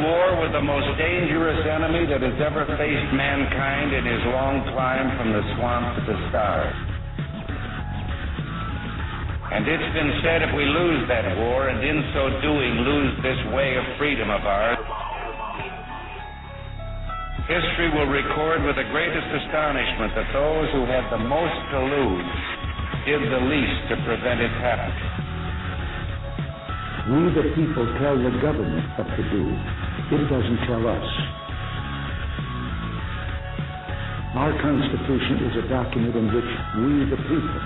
war with the most dangerous enemy that has ever faced mankind in his long climb from the swamp to the stars. And it's been said if we lose that war, and in so doing lose this way of freedom of ours, history will record with the greatest astonishment that those who had the most to lose did the least to prevent its happening. We, the people, tell the government what to do. It doesn't tell us. Our Constitution is a document in which we, the people,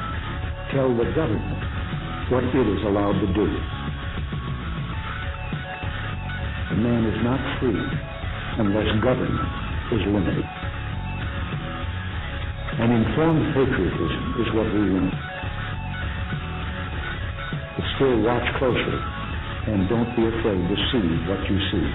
tell the government what it is allowed to do. The man is not free unless government is limited. And informed patriotism is what we want. But still watch closely and don't be afraid to see what you see.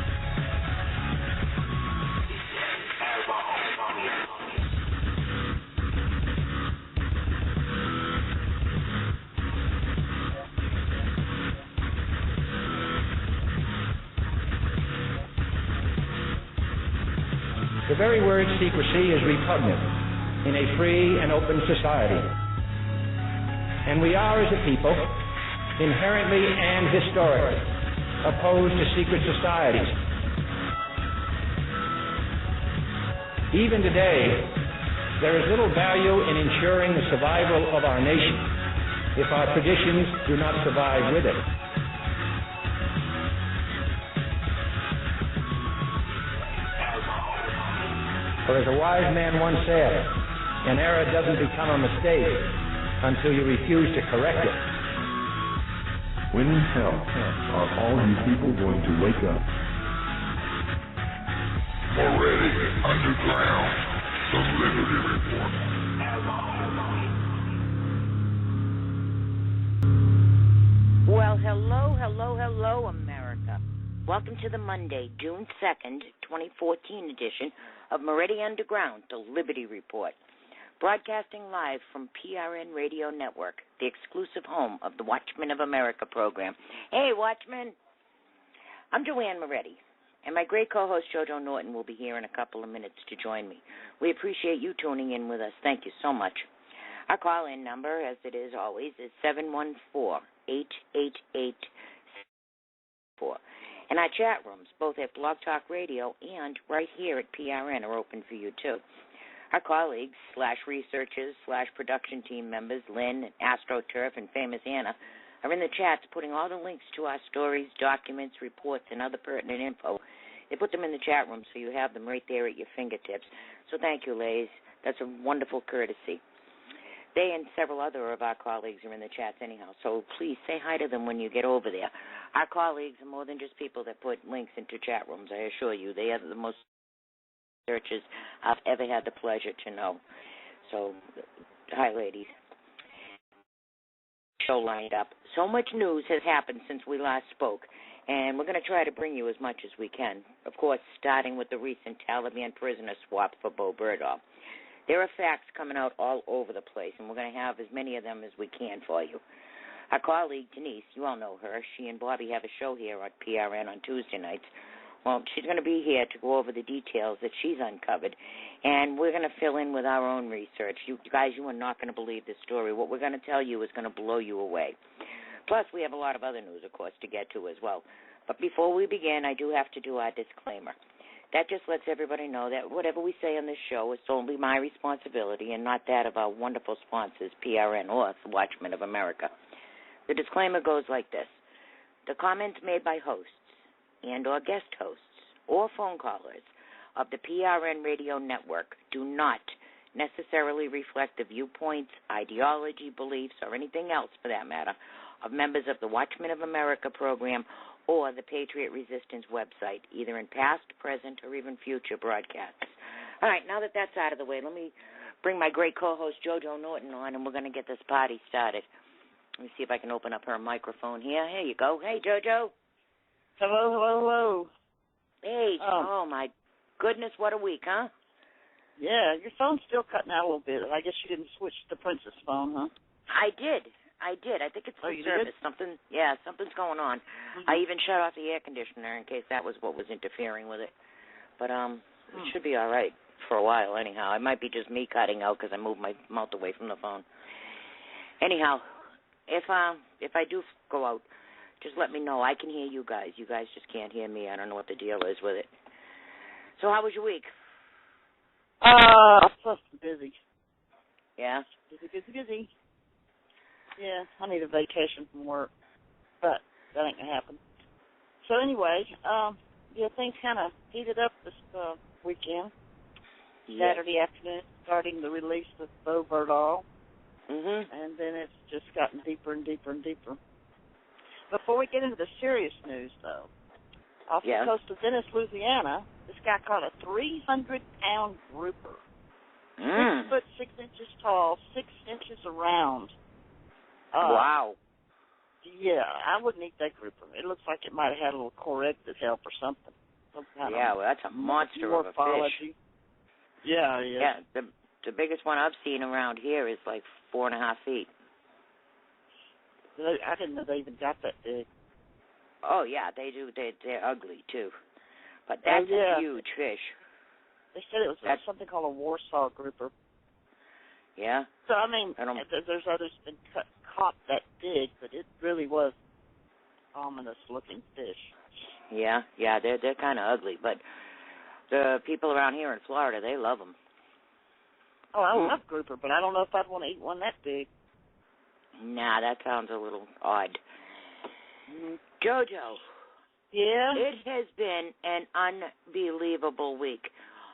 The very word secrecy is repugnant in a free and open society. And we are, as a people, inherently and historically opposed to secret societies. Even today, there is little value in ensuring the survival of our nation if our traditions do not survive with it. For as a wise man once said, an error doesn't become a mistake until you refuse to correct it. When in hell are all you people going to wake up? Moretti Underground, the Liberty Report. Well, hello, America. Welcome to the Monday, June 2nd, 2014 edition of Moretti Underground, the Liberty Report, broadcasting live from PRN Radio Network, the exclusive home of the Watchmen of America program. Hey, Watchmen! I'm Joanne Moretti, and my great co-host JoJo Norton will be here in a couple of minutes to join me. We appreciate you tuning in with us. Thank you so much. Our call-in number, as it is always, is 714-888-4. And our chat rooms, both at Blog Talk Radio and right here at PRN, are open for you, too. Our colleagues, /researchers, /production team members, Lynn, AstroTurf, and Famous Anna, are in the chats putting all the links to our stories, documents, reports, and other pertinent info. They put them in the chat room so you have them right there at your fingertips. So thank you, ladies. That's a wonderful courtesy. They and several other of our colleagues are in the chats anyhow, so please say hi to them when you get over there. Our colleagues are more than just people that put links into chat rooms, I assure you. They are the most researchers I've ever had the pleasure to know. So, hi, ladies. Show lined up. So much news has happened since we last spoke, and we're going to try to bring you as much as we can. Of course, starting with the recent Taliban prisoner swap for Bo Berdahl. There are facts coming out all over the place, and we're going to have as many of them as we can for you. Our colleague, Denise, you all know her. She and Bobby have a show here at PRN on Tuesday nights. Well, she's going to be here to go over the details that she's uncovered, and we're going to fill in with our own research. You guys, you are not going to believe this story. What we're going to tell you is going to blow you away. Plus, we have a lot of other news, of course, to get to as well. But before we begin, I do have to do our disclaimer. That just lets everybody know that whatever we say on this show is solely my responsibility and not that of our wonderful sponsors, PRN or the Watchmen of America. The disclaimer goes like this. The comments made by hosts and or guest hosts or phone callers of the PRN Radio Network do not necessarily reflect the viewpoints, ideology, beliefs, or anything else, for that matter, of members of the Watchmen of America program or the Patriot Resistance website, either in past, present, or even future broadcasts. All right, now that that's out of the way, let me bring my great co-host JoJo Norton on, and we're going to get this party started. Let me see if I can open up her microphone here. Here you go. Hey, JoJo. Hello. Hey, oh my goodness, what a week, huh? Yeah, your phone's still cutting out a little bit. I guess you didn't switch to the Princess phone, huh? I did. I did. I think it's the you service. did? Something's going on. Mm-hmm. I even shut off the air conditioner in case that was what was interfering with it. But it should be all right for a while anyhow. It might be just me cutting out because I moved my mouth away from the phone. Anyhow, if I do go out, just let me know. I can hear you guys. You guys just can't hear me. I don't know what the deal is with it. So how was your week? Plus busy. Yeah? Busy. Yeah, I need a vacation from work, but that ain't gonna happen. So anyway, things kind of heated up this weekend. Yes. Saturday afternoon, starting the release of Bo Berdahl. Mm-hmm. And then it's just gotten deeper and deeper and deeper. Before we get into the serious news, though, off the coast of Venice, Louisiana, this guy caught a 300-pound grouper. 6 foot 6 inches tall, 6 inches around. Wow. Yeah, I wouldn't eat that grouper. It looks like it might have had a little corrective help or something. Yeah, well, that's a monster of a fish. Yeah. Yeah, the biggest one I've seen around here is like 4.5 feet. I didn't know they even got that big. Oh, yeah, they do. They're ugly, too. But that's a huge fish. They said it was something called a Warsaw grouper. Yeah? So, I mean, there's others been caught that big, but it really was ominous-looking fish. Yeah, they're kind of ugly, but the people around here in Florida, they love them. Oh, I love grouper, but I don't know if I'd want to eat one that big. Nah, that sounds a little odd. Jojo. Yeah? It has been an unbelievable week.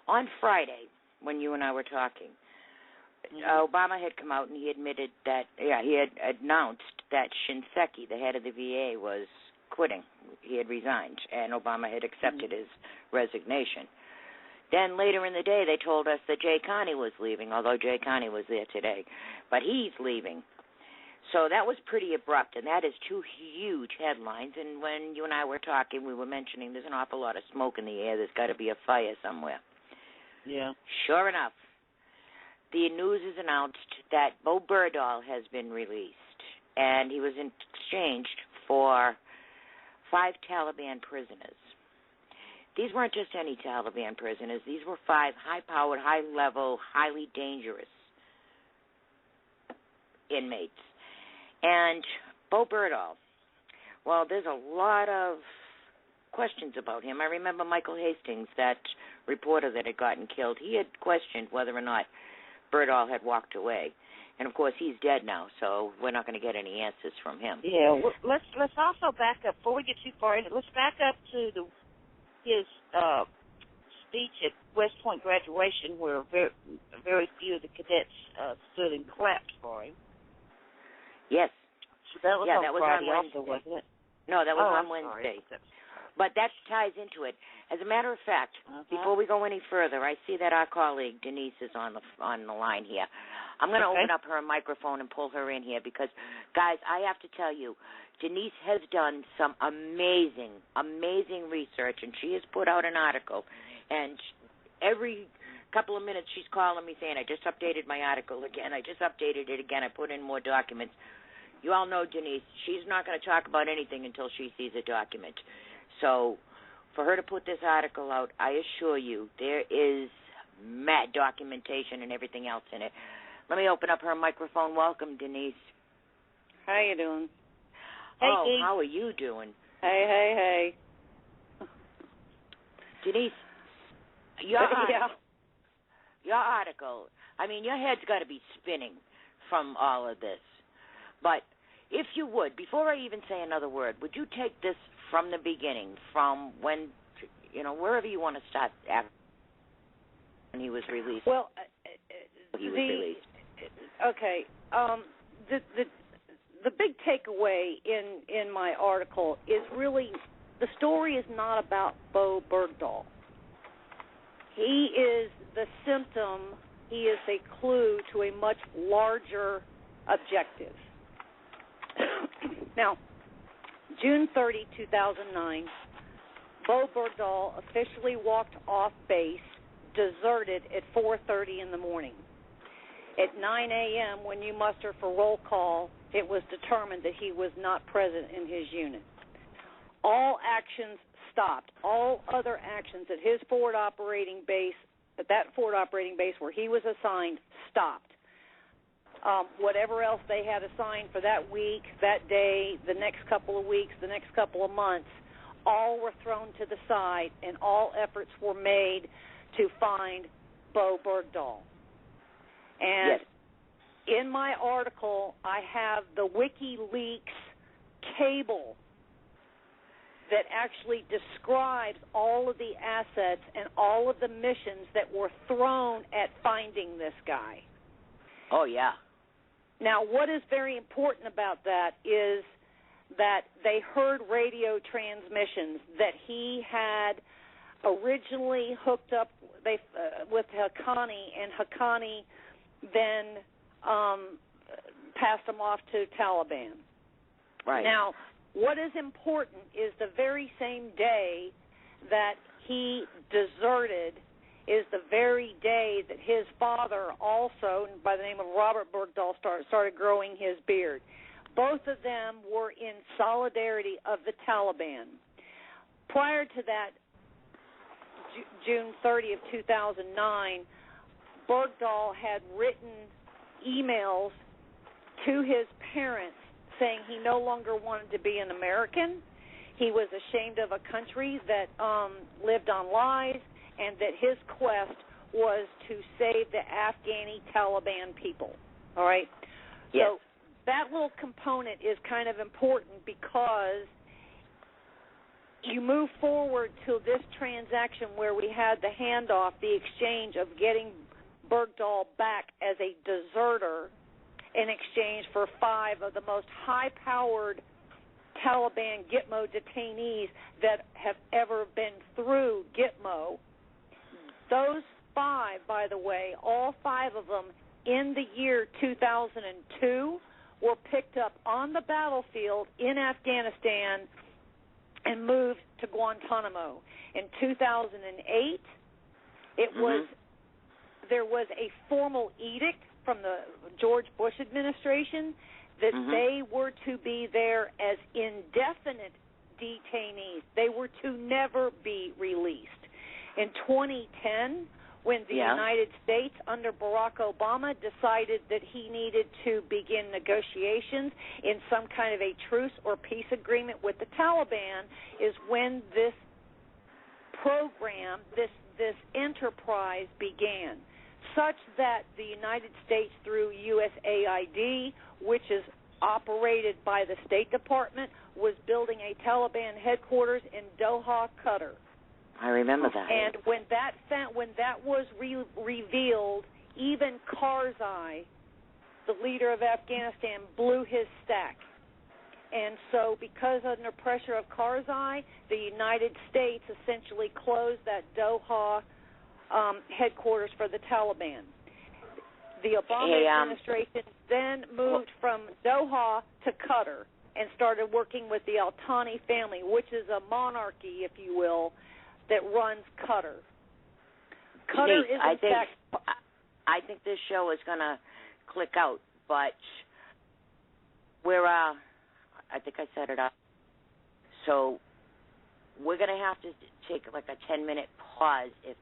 On Friday, when you and I were talking, Obama had come out and he admitted that, he had announced that Shinseki, the head of the VA, was quitting. He had resigned, and Obama had accepted his resignation. Then later in the day, they told us that Jay Carney was leaving, although Jay Carney was there today. But he's leaving. So that was pretty abrupt, and that is 2 huge headlines. And when you and I were talking, we were mentioning there's an awful lot of smoke in the air. There's got to be a fire somewhere. Yeah. Sure enough, the news is announced that Bo Berdahl has been released, and he was exchanged for 5 Taliban prisoners. These weren't just any Taliban prisoners. These were 5 high-powered, high-level, highly dangerous inmates. And Bo Berdahl, well, there's a lot of questions about him. I remember Michael Hastings, that reporter that had gotten killed, he had questioned whether or not Berdahl had walked away. And, of course, he's dead now, so we're not going to get any answers from him. Yeah, well, let's also back up, before we get too far in, let's back up to his speech at West Point graduation, where very few of the cadets stood and clapped for him. Yes. So that was on Friday on also, wasn't it? No, that was on I'm Wednesday. Sorry. But that ties into it. As a matter of fact, before we go any further, I see that our colleague Denise is on the line here. I'm going to open up her microphone and pull her in here because, guys, I have to tell you, Denise has done some amazing, amazing research, and she has put out an article. And every couple of minutes she's calling me saying, I just updated my article again. I just updated it again. I put in more documents. You all know Denise. She's not going to talk about anything until she sees a document. So for her to put this article out, I assure you there is mad documentation and everything else in it. Let me open up her microphone. Welcome, Denise. How you doing? Hey, Dee. How are you doing? Hey. Denise, your article, I mean, your head's got to be spinning from all of this. But if you would, before I even say another word, would you take this from the beginning, from when, wherever you want to start after when he was released? Well, he was released. Okay. The big takeaway in my article is really the story is not about Bo Berdahl. He is the symptom. He is a clue to a much larger objective. Now, June 30, 2009, Bo Berdahl officially walked off base, deserted at 4:30 in the morning. At 9 a.m., when you muster for roll call, it was determined that he was not present in his unit. All actions stopped. All other actions at his forward operating base, at that forward operating base where he was assigned, stopped. Whatever else they had assigned for that week, that day, the next couple of weeks, the next couple of months, all were thrown to the side, and all efforts were made to find Bo Bergdahl. And in my article, I have the WikiLeaks cable that actually describes all of the assets and all of the missions that were thrown at finding this guy. Oh, yeah. Now, what is very important about that is that they heard radio transmissions that he had originally hooked up with Haqqani, and Haqqani then passed him off to Taliban. Right. Now, what is important is the very same day that he deserted is the very day that his father also, by the name of Robert Bergdahl, started growing his beard. Both of them were in solidarity of the Taliban. Prior to that, June 30 of 2009, Bergdahl had written emails to his parents saying he no longer wanted to be an American. He was ashamed of a country that lived on lies, and that his quest was to save the Afghani Taliban people. All right? Yes. So that little component is kind of important because you move forward to this transaction where we had the handoff, the exchange of getting Bergdahl back as a deserter in exchange for 5 of the most high-powered Taliban Gitmo detainees that have ever been through Gitmo. Those 5, by the way, all 5 of them in the year 2002 were picked up on the battlefield in Afghanistan and moved to Guantanamo. In 2008, there was a formal edict from the George Bush administration that they were to be there as indefinite detainees. They were to never be released. In 2010, when the United States, under Barack Obama, decided that he needed to begin negotiations in some kind of a truce or peace agreement with the Taliban, is when this program, this enterprise began, such that the United States, through USAID, which is operated by the State Department, was building a Taliban headquarters in Doha, Qatar. I remember that. And when that was revealed, even Karzai, the leader of Afghanistan, blew his stack. And so because under pressure of Karzai, the United States essentially closed that Doha headquarters for the Taliban. The Obama administration then moved from Doha to Qatar and started working with the Al-Thani family, which is a monarchy, if you will, that runs Qatar. Qatar is, in fact... I think this show is going to click out, but we're, I think I set it up. So we're going to have to take like a 10-minute pause if...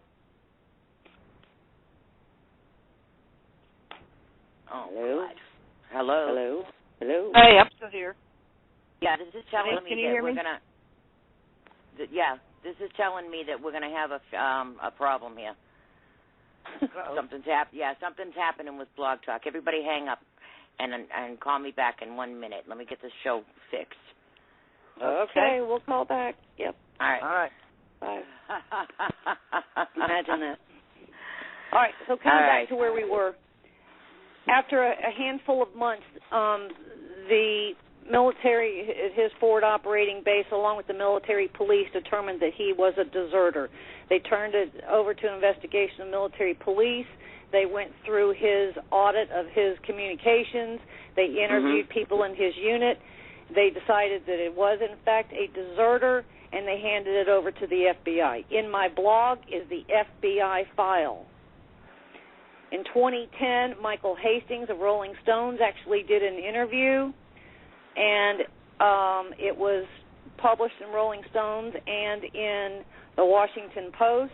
Oh, hello? God. Hello? Hello? Hello? Hey, I'm still here. Yeah, this is telling Can me you that hear we're me? going to... Yeah, this is telling me that we're going to have a problem here. Something's happening with Blog Talk. Everybody hang up and call me back in 1 minute. Let me get this show fixed. Okay, we'll call back. Yep. All right. Bye. Imagine that. All right, so coming back to where we were. After a handful of months, the military, his forward operating base, along with the military police, determined that he was a deserter. They turned it over to investigation of military police. They went through his audit of his communications. They interviewed people in his unit. They decided that it was, in fact, a deserter, and they handed it over to the FBI. In my blog is the FBI file. In 2010, Michael Hastings of Rolling Stones actually did an interview, and it was published in Rolling Stones and in the Washington Post,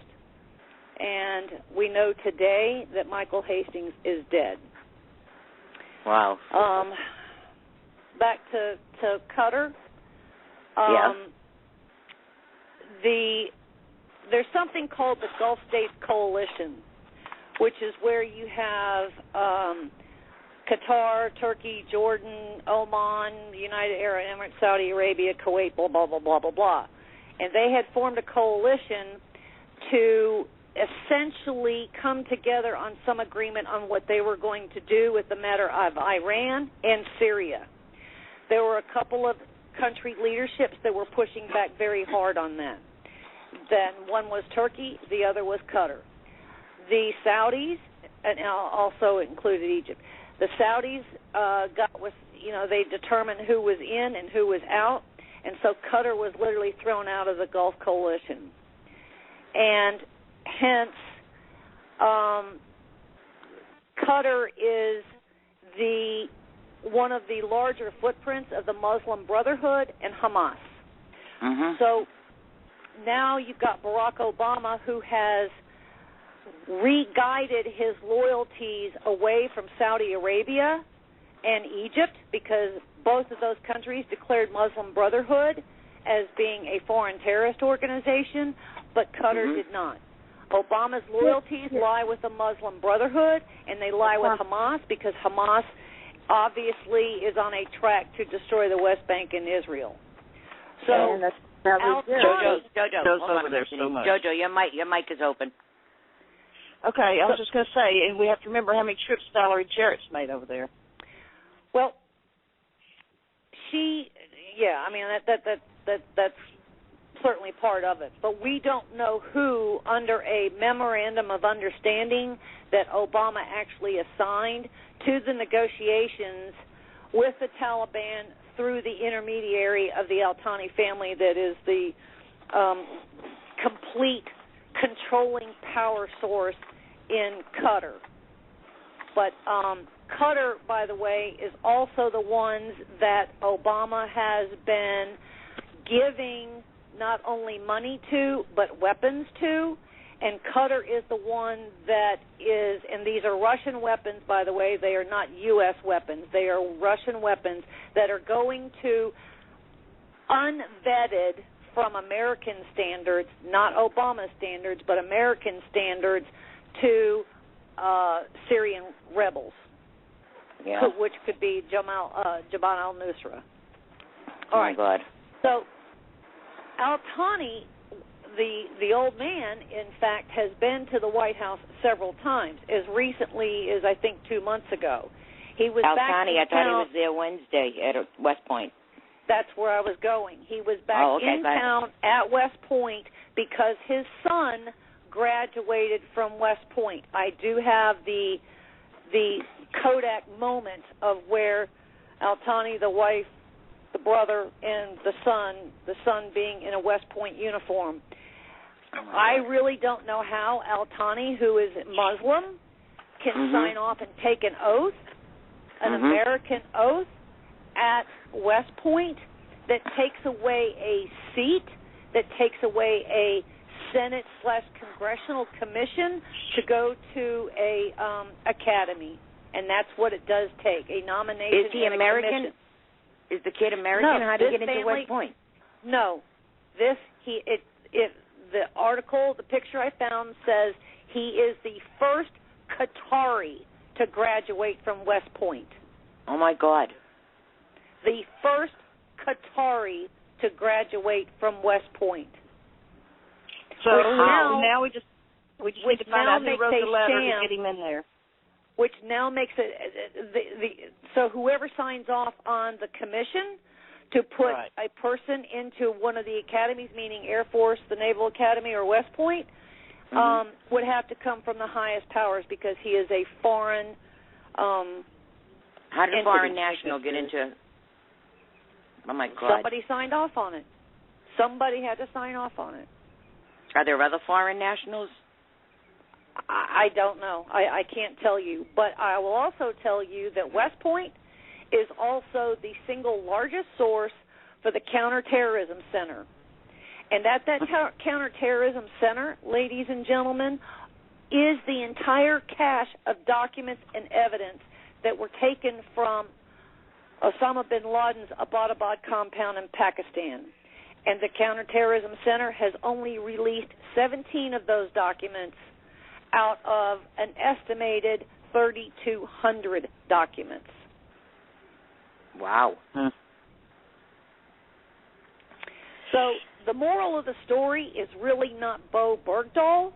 and we know today that Michael Hastings is dead. Wow. Back to Qatar. There's something called the Gulf States Coalition, which is where you have Qatar, Turkey, Jordan, Oman, United Arab Emirates, Saudi Arabia, Kuwait, blah, blah, blah, blah, blah, blah. And they had formed a coalition to essentially come together on some agreement on what they were going to do with the matter of Iran and Syria. There were a couple of country leaderships that were pushing back very hard on that. Then one was Turkey, the other was Qatar. The Saudis, and also included Egypt, the Saudis they determined who was in and who was out, and so Qatar was literally thrown out of the Gulf Coalition. And hence, Qatar is one of the larger footprints of the Muslim Brotherhood and Hamas. Mm-hmm. So now you've got Barack Obama, who has re-guided his loyalties away from Saudi Arabia and Egypt, because both of those countries declared Muslim Brotherhood as being a foreign terrorist organization, but Qatar did not. Obama's loyalties lie with the Muslim Brotherhood, and they lie with Hamas, because Hamas obviously is on a track to destroy the West Bank and Israel. So, Jojo, hold on there so much. Jojo, your mic is open. Okay, I was just going to say, and we have to remember how many trips Valerie Jarrett's made over there. Well, that's certainly part of it. But we don't know who, under a memorandum of understanding that Obama actually assigned to the negotiations with the Taliban through the intermediary of the Al-Thani family, that is the complete controlling power source in Qatar. But Qatar, by the way, is also the ones that Obama has been giving not only money to, but weapons to. And Qatar is the one that is, and these are Russian weapons, by the way, they are not U.S. weapons. They are Russian weapons that are going to, unvetted from American standards, not Obama standards, but American standards, to Syrian rebels, which could be Jabhat al-Nusra. Oh, my God. So Al-Thani, the old man, in fact, has been to the White House several times, as recently as, I think, 2 months ago. He was Al-Thani, back in I thought he was there Wednesday at West Point. That's where I was going. He was back in town at West Point because his son graduated from West Point. I do have the Kodak moment of where Al-Thani, the wife, the brother, and the son being in a West Point uniform. I really don't know how Al-Thani, who is Muslim, can sign off and take an oath, an American oath, at West Point that takes away a seat, that takes away a Senate/Congressional commission to go to a academy, and that's what it does take, a nomination. Is he American? Is the kid American? No, how did he get into West Point? No, the article, the picture I found says he is the first Qatari to graduate from West Point. Oh my God. The first Qatari to graduate from West Point. So now we just need to find out who wrote the letter to get him in there. Which now makes it so whoever signs off on the commission to put a person into one of the academies, meaning Air Force, the Naval Academy, or West Point, would have to come from the highest powers, because he is a foreign. How did a foreign national get into? Oh my God! Somebody signed off on it. Somebody had to sign off on it. Are there other foreign nationals? I don't know. I can't tell you. But I will also tell you that West Point is also the single largest source for the Counterterrorism Center. And at that Counterterrorism Center, ladies and gentlemen, is the entire cache of documents and evidence that were taken from Osama bin Laden's Abbottabad compound in Pakistan. And the Counterterrorism Center has only released 17 of those documents out of an estimated 3,200 documents. Wow. So the moral of the story is really not Bo Bergdahl.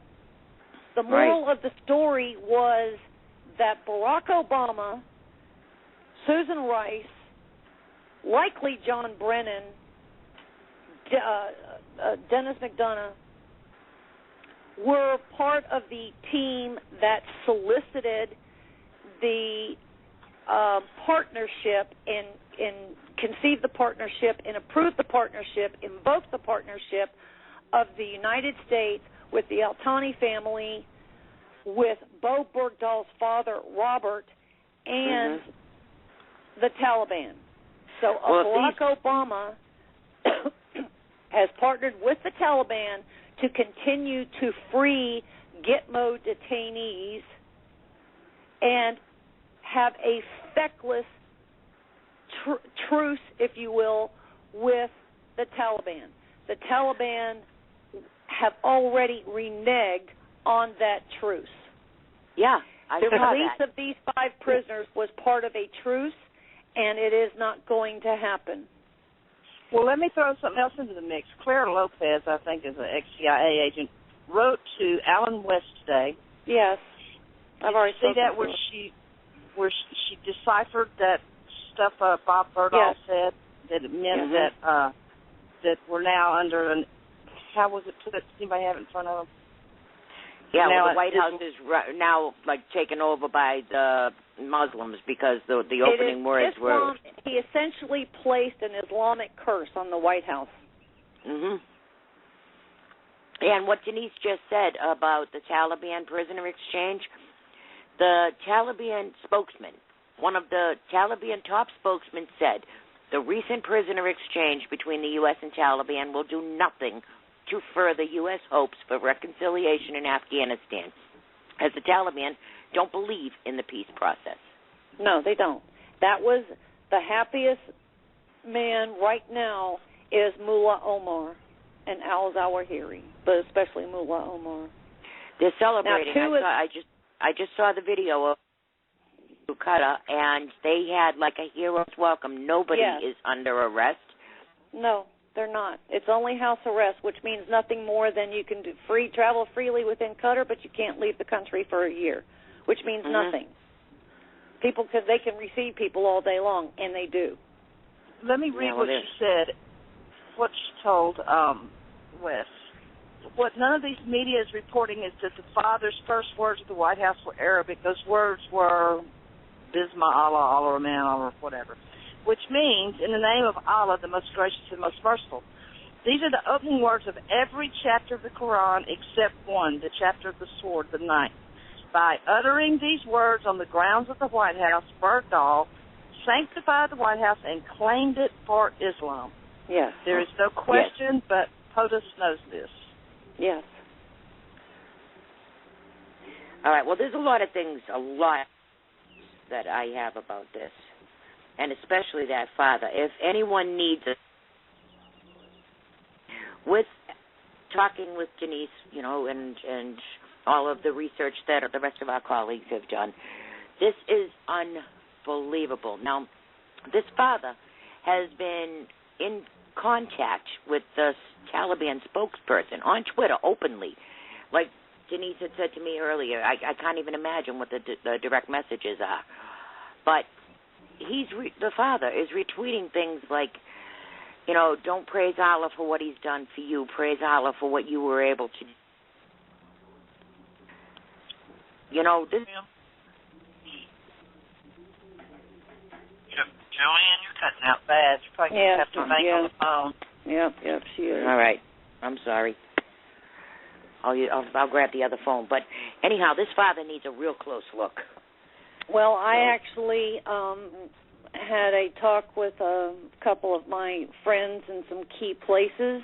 The moral of the story was that Barack Obama, Susan Rice, likely John Brennan, Dennis McDonough, were part of the team that solicited the partnership and conceived the partnership and approved the partnership, invoked the partnership of the United States with the Al-Thani family, with Bo Bergdahl's father, Robert, and the Taliban. So Barack Obama has partnered with the Taliban to continue to free Gitmo detainees and have a feckless truce, if you will, with the Taliban. The Taliban have already reneged on that truce. Yeah, the release of these 5 prisoners was part of a truce, and it is not going to happen. Well, let me throw something else into the mix. Claire Lopez, I think, is an ex-CIA agent, wrote to Alan West today. Yes, I've already see that where she deciphered that stuff Bob Bergdahl said, that it meant that we're now under an, how was it put? Does anybody have it in front of them? Yeah, well, the White House is now taken over by the Muslims because the opening words were. He essentially placed an Islamic curse on the White House. And what Denise just said about the Taliban prisoner exchange, the Taliban spokesman, one of the Taliban top spokesmen said, the recent prisoner exchange between the U.S. and Taliban will do nothing to further U.S. hopes for reconciliation in Afghanistan, as the Taliban don't believe in the peace process. No, they don't. That was the happiest man right now is Mullah Omar and al-Zawahiri, but especially Mullah Omar. They're celebrating. Now, I just saw the video of Calcutta, and they had like a hero's welcome. Nobody is under arrest. No, they're not. It's only house arrest, which means nothing more than you can travel freely within Qatar, but you can't leave the country for a year, which means nothing. People they can receive people all day long, and they do. Let me read what she said, what she told Wes. What none of these media is reporting is that the father's first words at the White House were Arabic. Those words were Bisma Allah, Allah Rahman, Allah whatever, which means, in the name of Allah, the most gracious and most merciful. These are the opening words of every chapter of the Quran except one, the chapter of the sword, the 9th. By uttering these words on the grounds of the White House, Bergdahl sanctified the White House and claimed it for Islam. Yes. There is no question, but POTUS knows this. Yes. All right, well, there's a lot that I have about this, and especially that father. If anyone needs it, with talking with Denise, and all of the research that the rest of our colleagues have done, this is unbelievable. Now, this father has been in contact with the Taliban spokesperson on Twitter openly. Like Denise had said to me earlier, I can't even imagine what the direct messages are. But the father is retweeting things like, don't praise Allah for what he's done for you. Praise Allah for what you were able to do. This... Joanne, you're cutting out bad. You probably have to make on the phone. Yep, she is. All right. I'm sorry. I'll grab the other phone. But Anyhow, this father needs a real close look. Well, I actually had a talk with a couple of my friends in some key places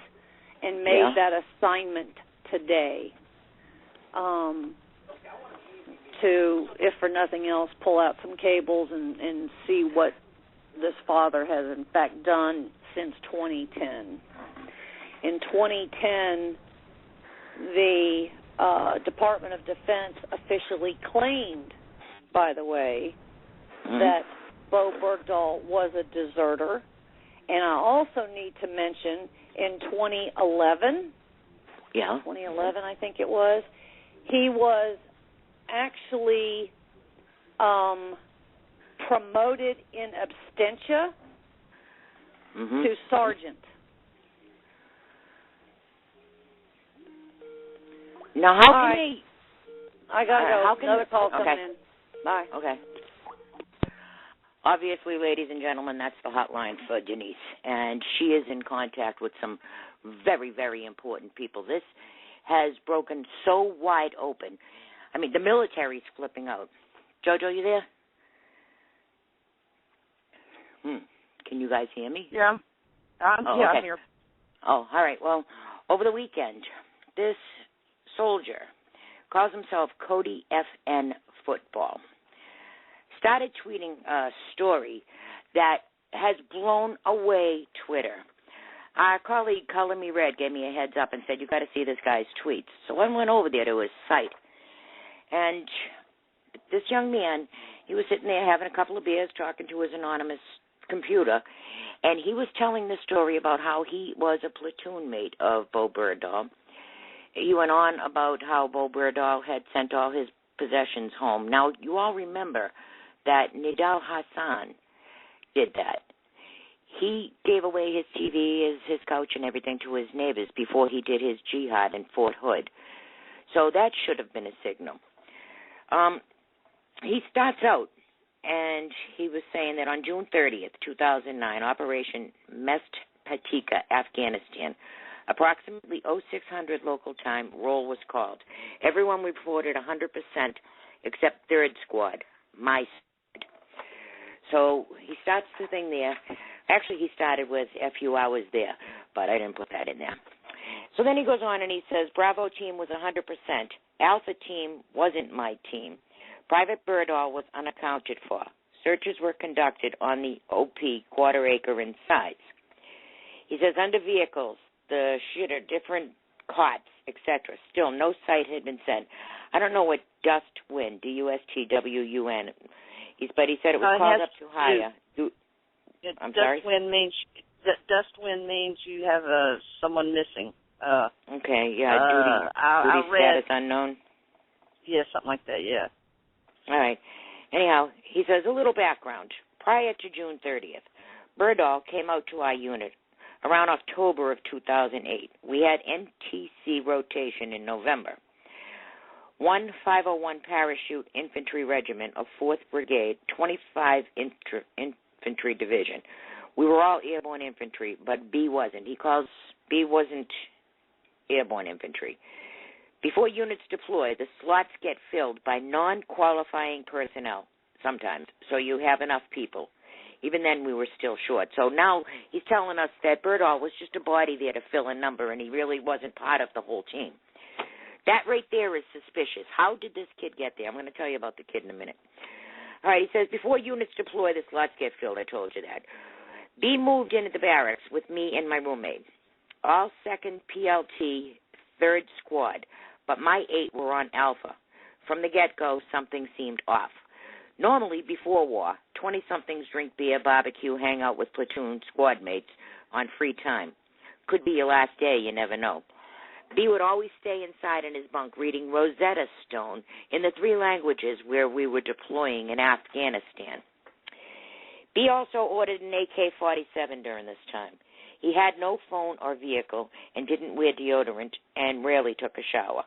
and made that assignment today to, if for nothing else, pull out some cables and see what this father has in fact done since 2010. In 2010, the Department of Defense officially claimed, by the way, that Bo Bergdahl was a deserter. And I also need to mention in 2011, 2011 I think it was, he was actually promoted in absentia to sergeant. Now, how can they... I got to go. Another call coming in. Bye. Okay. Obviously, ladies and gentlemen, that's the hotline for Denise, and she is in contact with some very, very important people. This has broken so wide open. I mean, the military's flipping out. Jojo, you there? Can you guys hear me? Yeah. I'm here. Oh, all right. Well, over the weekend, this soldier, calls himself Cody FN Football, started tweeting a story that has blown away Twitter. Our colleague Color Me Red gave me a heads up and said, you've got to see this guy's tweets. So I went over there to his site. And this young man, he was sitting there having a couple of beers, talking to his anonymous computer, and he was telling the story about how he was a platoon mate of Bo Bergdahl. He went on about how Bo Bergdahl had sent all his possessions home. Now, you all remember that Nidal Hassan did that. He gave away his TV, his couch, and everything to his neighbors before he did his jihad in Fort Hood. So that should have been a signal. He starts out, and he was saying that on June 30th, 2009, Operation Mest Patika, Afghanistan, approximately 0600 local time, roll was called. Everyone reported 100% except third squad, my side. So he starts the thing there. Actually, he started with a few hours there, but I didn't put that in there. So then he goes on and he says, Bravo team was 100%. Alpha team wasn't my team. Private Bergdahl was unaccounted for. Searches were conducted on the OP quarter acre in size. He says under vehicles, the shitter, different cots, etc. Still, no site had been set. I don't know what dust wind, D-U-S-T-W-U-N, but he said it was called up too high. I'm sorry? Dust wind means you have someone missing. Okay, yeah, duty status unknown. Yeah, something like that, yeah. All right. Anyhow, he says a little background. Prior to June 30th, Bergdahl came out to our unit around October of 2008. We had NTC rotation in November. 501 Parachute Infantry Regiment of 4th Brigade, 25 Infantry Division. We were all airborne infantry, but B wasn't. B wasn't airborne infantry. Before units deploy, the slots get filled by non-qualifying personnel sometimes, so you have enough people. Even then, we were still short. So now he's telling us that Bergdahl was just a body there to fill a number, and he really wasn't part of the whole team. That right there is suspicious. How did this kid get there? I'm going to tell you about the kid in a minute. All right, he says, before units deploy, the slots get filled. I told you that. B moved into the barracks with me and my roommate. All 2nd PLT, 3rd squad, but my 8 were on Alpha. From the get-go, something seemed off. Normally, before war, 20-somethings drink beer, barbecue, hang out with platoon squad mates on free time. Could be your last day, you never know. B would always stay inside in his bunk reading Rosetta Stone in the 3 languages where we were deploying in Afghanistan. B also ordered an AK-47 during this time. He had no phone or vehicle and didn't wear deodorant and rarely took a shower.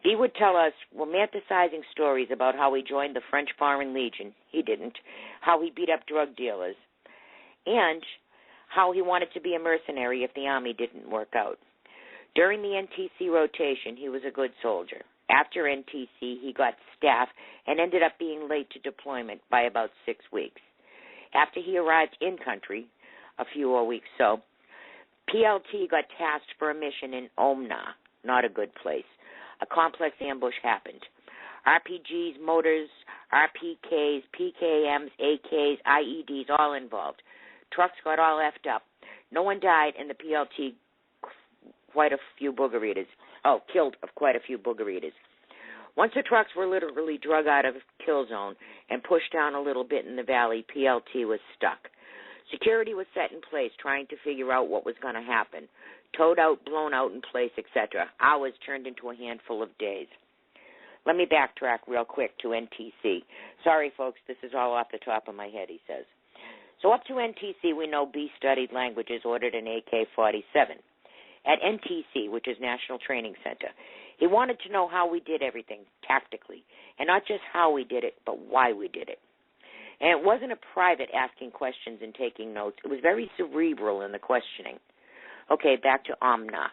B would tell us romanticizing stories about how he joined the French Foreign Legion. He didn't. How he beat up drug dealers. And how he wanted to be a mercenary if the Army didn't work out. During the NTC rotation, he was a good soldier. After NTC, he got staff and ended up being late to deployment by about 6 weeks. After he arrived in country, a few more weeks so, PLT got tasked for a mission in Omna, not a good place. A complex ambush happened. RPGs, motors, RPKs, PKMs, AKs, IEDs, all involved. Trucks got all effed up. No one died, and the PLT killed quite a few booger eaters. Once the trucks were literally drug out of kill zone and pushed down a little bit in the valley, PLT was stuck. Security was set in place, trying to figure out what was going to happen. Towed out, blown out in place, etc. Hours turned into a handful of days. Let me backtrack real quick to NTC. Sorry, folks, this is all off the top of my head, he says. So up to NTC, we know B studied languages, ordered an AK-47. At NTC, which is National Training Center, he wanted to know how we did everything tactically, and not just how we did it, but why we did it. And it wasn't a private asking questions and taking notes. It was very cerebral in the questioning. Okay, back to Omna.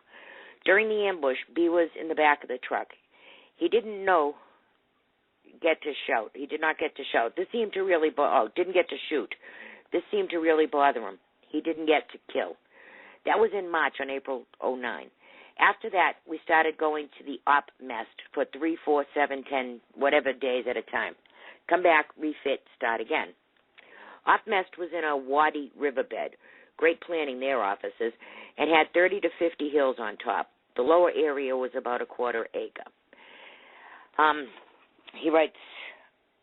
During the ambush, B was in the back of the truck. He didn't get to shout. He did not get to shout. This seemed to really didn't get to shoot. This seemed to really bother him. He didn't get to kill. That was in March, on April 2009. After that, we started going to the op mess for 3, 4, 7, 10, whatever days at a time. Come back, refit, start again. Op mess was in a wadi riverbed. Great planning, their offices, and had 30 to 50 hills on top. The lower area was about a quarter acre. He writes,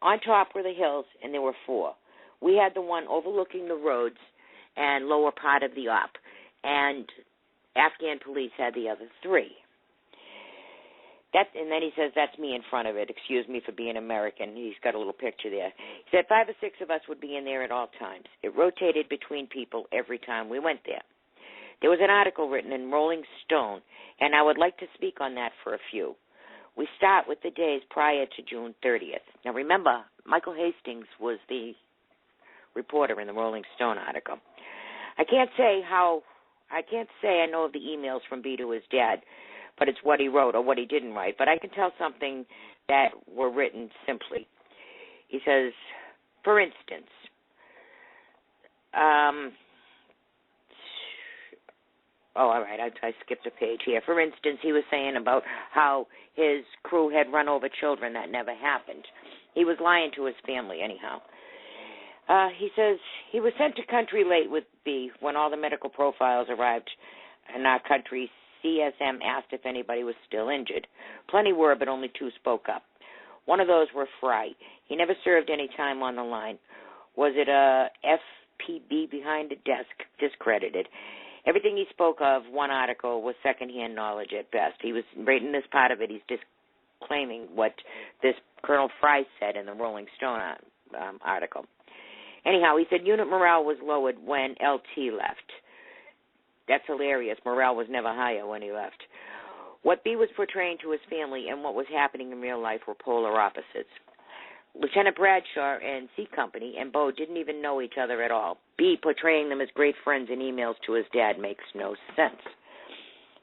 on top were the hills, and there were 4. We had the one overlooking the roads and lower part of the op, and Afghan police had the other 3. And then he says, that's me in front of it. Excuse me for being American. He's got a little picture there. He said 5 or 6 of us would be in there at all times. It rotated between people every time we went there. There was an article written in Rolling Stone, and I would like to speak on that for a few. We start with the days prior to June 30th. Now remember, Michael Hastings was the reporter in the Rolling Stone article. I can't say I know of the emails from B to his dad, but it's what he wrote or what he didn't write. But I can tell something that were written simply. He says, for instance, all right, I skipped a page here. For instance, he was saying about how his crew had run over children. That never happened. He was lying to his family anyhow. He says he was sent to country late with B when all the medical profiles arrived in our country. CSM asked if anybody was still injured. Plenty were, but only 2 spoke up. One of those were Fry. He never served any time on the line. Was it a FPB behind a desk? Discredited. Everything he spoke of, one article, was secondhand knowledge at best. He was, right in this part of it, he's disclaiming what this Colonel Fry said in the Rolling Stone article. Anyhow, he said unit morale was lowered when LT left. That's hilarious. Morale was never higher when he left. What B was portraying to his family and what was happening in real life were polar opposites. Lieutenant Bradshaw and C Company and Bo didn't even know each other at all. B portraying them as great friends in emails to his dad makes no sense.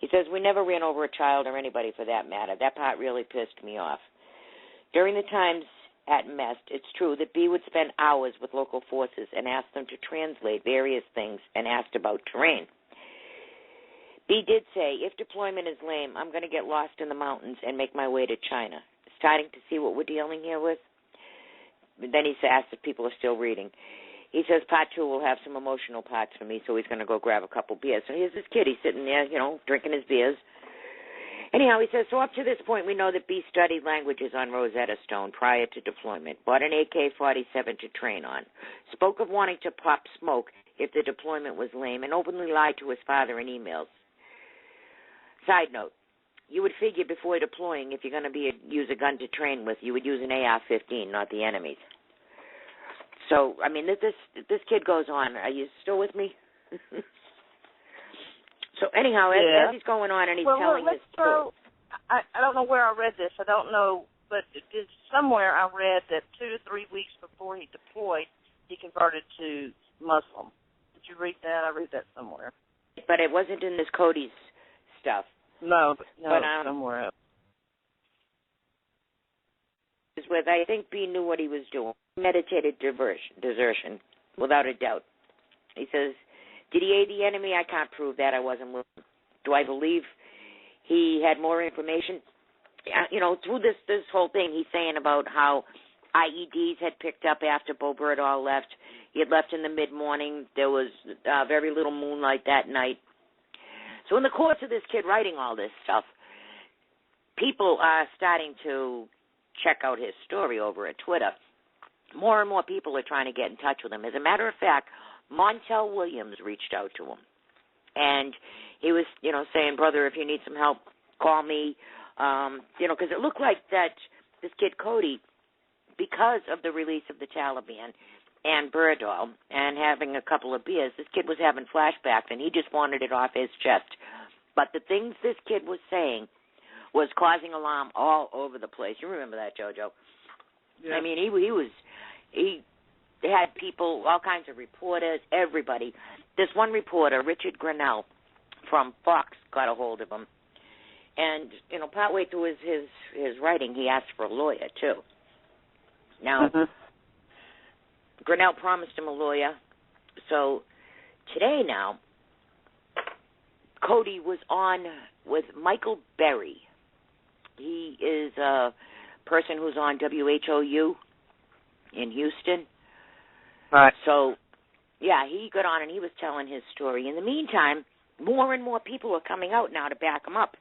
He says, we never ran over a child or anybody for that matter. That part really pissed me off. During the times at Mest, it's true that B would spend hours with local forces and ask them to translate various things and asked about terrain. B did say, if deployment is lame, I'm going to get lost in the mountains and make my way to China. Starting to see what we're dealing here with? Then he asked if people are still reading. He says part 2 will have some emotional parts for me, so he's going to go grab a couple beers. So here's this kid. He's sitting there, drinking his beers. Anyhow, he says, so up to this point, we know that B studied languages on Rosetta Stone prior to deployment, bought an AK-47 to train on, spoke of wanting to pop smoke if the deployment was lame, and openly lied to his father in emails. Side note, you would figure before deploying, if you're going to use a gun to train with, you would use an AR-15, not the enemy's. So, I mean, this kid goes on. Are you still with me? So, anyhow, as he's going on and he's telling his story. I don't know where I read this. I don't know, but somewhere I read that 2 to 3 weeks before he deployed, he converted to Muslim. Did you read that? I read that somewhere. But it wasn't in this Cody's stuff. No, somewhere else. with, I think B knew what he was doing. Meditated desertion, without a doubt. He says, did he aid the enemy? I can't prove that. I wasn't with him. Do I believe he had more information? Through this whole thing, he's saying about how IEDs had picked up after Bo Berdahl left. He had left in the mid-morning. There was very little moonlight that night. So in the course of this kid writing all this stuff, people are starting to check out his story over at Twitter. More and more people are trying to get in touch with him. As a matter of fact, Montel Williams reached out to him. And he was, saying, brother, if you need some help, call me. Because it looked like that this kid Cody, because of the release of the Taliban and Berdahl and having a couple of beers, this kid was having flashbacks, and he just wanted it off his chest. But the things this kid was saying was causing alarm all over the place. You remember that, JoJo? Yeah. I mean, he had people, all kinds of reporters, everybody. This one reporter, Richard Grinnell from Fox, got a hold of him. And, partway through his writing, he asked for a lawyer, too. Now, Grinnell promised him a lawyer. So today now, Cody was on with Michael Berry. He is a person who's on WHOU in Houston. Right. So, yeah, he got on and he was telling his story. In the meantime, more and more people are coming out now to back him up.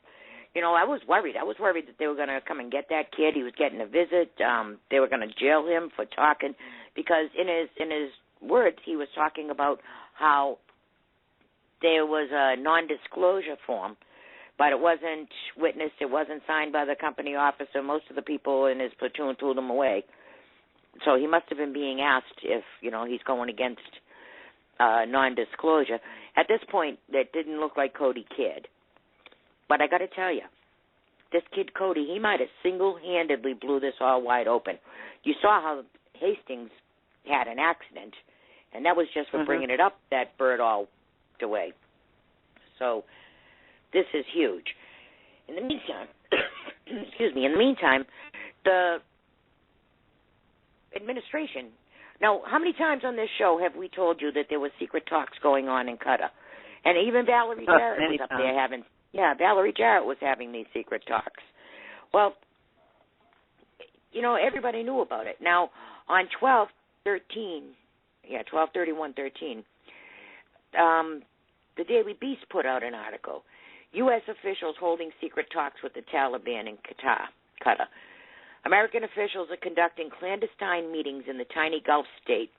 I was worried. I was worried that they were going to come and get that kid. He was getting a visit. They were going to jail him for talking, because in his words, he was talking about how there was a non-disclosure form, but it wasn't witnessed. It wasn't signed by the company officer. Most of the people in his platoon threw them away. So he must have been being asked if, he's going against non-disclosure. At this point, it didn't look like Cody cared. But I got to tell you, this kid Cody, he might have single-handedly blew this all wide open. You saw how Hastings had an accident, and that was just for bringing it up that Berdahl walked away. So this is huge. In the meantime, the administration. Now, how many times on this show have we told you that there were secret talks going on in Qatar? And even Valerie Jarrett was up there having... Yeah, Valerie Jarrett was having these secret talks. Well, everybody knew about it. Now, on 12/31/13, the Daily Beast put out an article. U.S. officials holding secret talks with the Taliban in Qatar. American officials are conducting clandestine meetings in the tiny Gulf state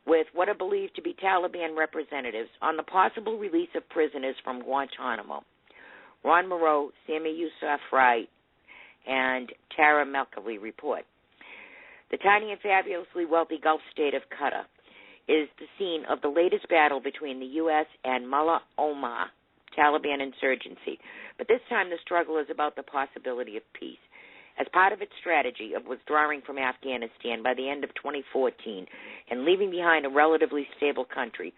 with what are believed to be Taliban representatives on the possible release of prisoners from Guantanamo. Ron Moreau, Sami Yusuf Wright, and Tara Melkali report. The tiny and fabulously wealthy Gulf state of Qatar is the scene of the latest battle between the U.S. and Mullah Omar Taliban insurgency. But this time the struggle is about the possibility of peace. As part of its strategy of withdrawing from Afghanistan by the end of 2014 and leaving behind a relatively stable country,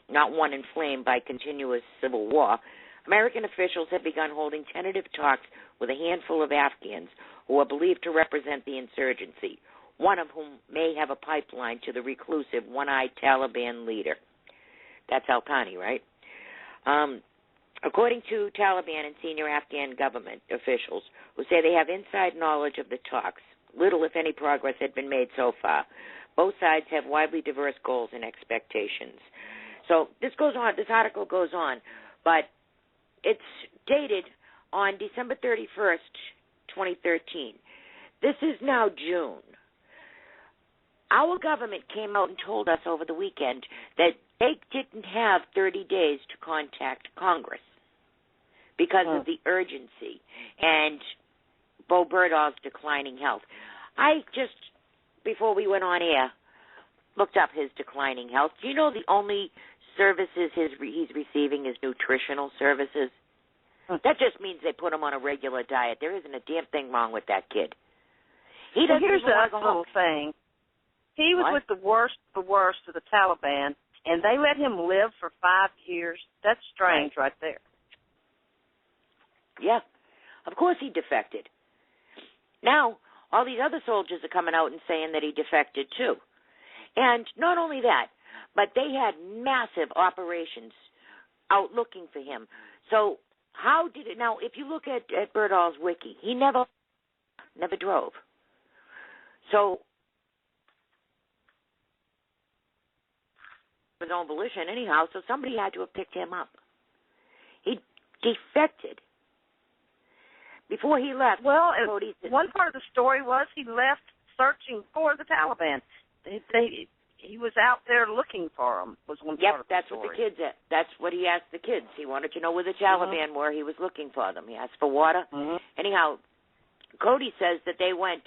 not one inflamed by continuous civil war, American officials have begun holding tentative talks with a handful of Afghans who are believed to represent the insurgency, one of whom may have a pipeline to the reclusive, one-eyed Taliban leader. That's Al-Thani, right? According to Taliban and senior Afghan government officials who say they have inside knowledge of the talks, little, if any, progress had been made so far. Both sides have widely diverse goals and expectations. So this goes on, this article goes on, but it's dated on December 31st, 2013. This is now June. Our government came out and told us over the weekend that they didn't have 30 days to contact Congress because of the urgency and Bo Berdahl's declining health. I just, before we went on air, looked up his declining health. Do you know the only services he's receiving is nutritional services? That just means they put him on a regular diet. There isn't a damn thing wrong with that kid. He doesn't. Here's the little thing. He was with the worst of the Taliban, and they let him live for 5 years. That's strange right there. Yeah. Of course he defected. Now, all these other soldiers are coming out and saying that he defected too. And not only that, but they had massive operations out looking for him. So how did it, now if you look at Berdahl's wiki, he never drove. So his own volition anyhow, so somebody had to have picked him up. He defected. Before he left, well, one part of the story was he left searching for the Taliban. He was out there looking for them. Was one part of the that's story. what the kids. That's what he asked the kids. He wanted to know where the Taliban were. He was looking for them. He asked for water. Anyhow, Cody says that they went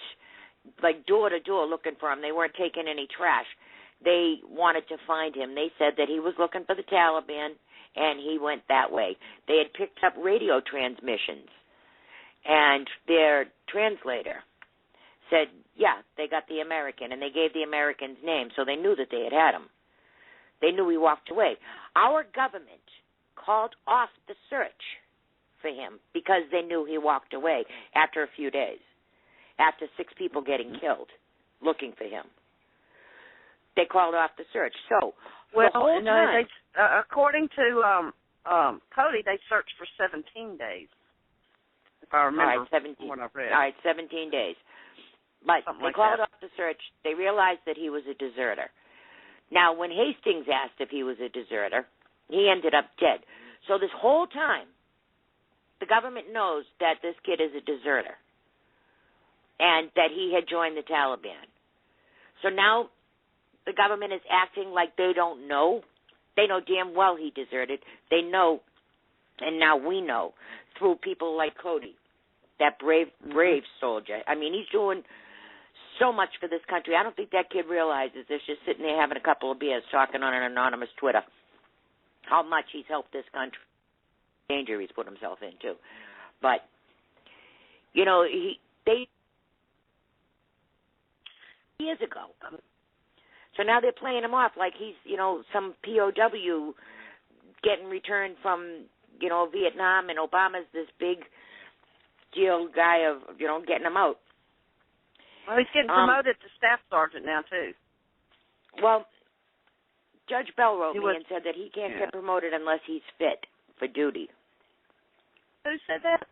like door to door looking for him. They weren't taking any trash. They wanted to find him. They said that he was looking for the Taliban, and he went that way. They had picked up radio transmissions. And their translator said, yeah, they got the American, and they gave the American's name, so they knew that they had him. They knew he walked away. Our government called off the search for him because they knew he walked away after a few days, after 6 people getting killed looking for him. They called off the search. So, the whole time, according to Cody, they searched for 17 days. If I remember all right, 17. what I read. All right, 17 days. But they called off the search. They realized that he was a deserter. Now, when Hastings asked if he was a deserter, he ended up dead. So this whole time, the government knows that this kid is a deserter and that he had joined the Taliban. So now the government is acting like they don't know. They know damn well he deserted. They know, and now we know, through people like Cody, that brave soldier. I mean, he's doing so much for this country. I don't think that kid realizes this, just sitting there having a couple of beers talking on an anonymous Twitter, how much he's helped this country. Danger he's put himself into. But, years ago. So now they're playing him off like he's, some POW getting returned from, Vietnam, and Obama's this big deal guy of, getting him out. Well, he's getting promoted to staff sergeant now, too. Well, Judge Bell wrote me and said that he can't get promoted unless he's fit for duty. Who said that?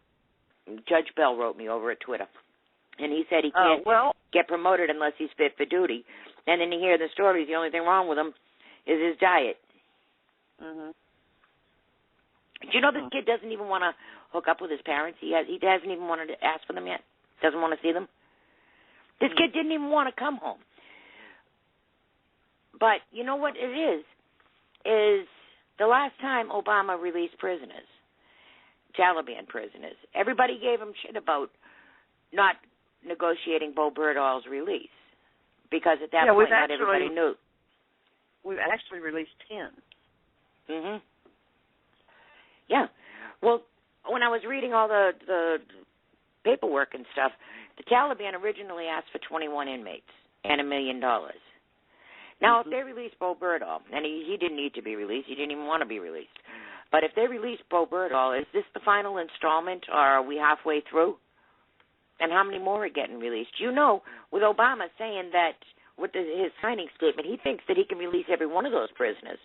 Judge Bell wrote me over at Twitter. And he said he can't get promoted unless he's fit for duty. And then you hear the stories, the only thing wrong with him is his diet. Mm-hmm. Do you know this kid doesn't even want to hook up with his parents? He hasn't even wanted to ask for them yet. Doesn't want to see them. This kid didn't even want to come home. But you know what it is the last time Obama released prisoners, Taliban prisoners, everybody gave him shit about not negotiating Bo Berdahl's release because at that point not everybody knew. We've actually released 10. Mhm. Yeah. Well, when I was reading all the paperwork and stuff, the Taliban originally asked for 21 inmates and $1 million. Now, if they release Bo Berdahl, and he didn't need to be released, he didn't even want to be released, but if they release Bo Berdahl, is this the final installment, or are we halfway through? And how many more are getting released? With Obama saying that with his signing statement, he thinks that he can release every one of those prisoners.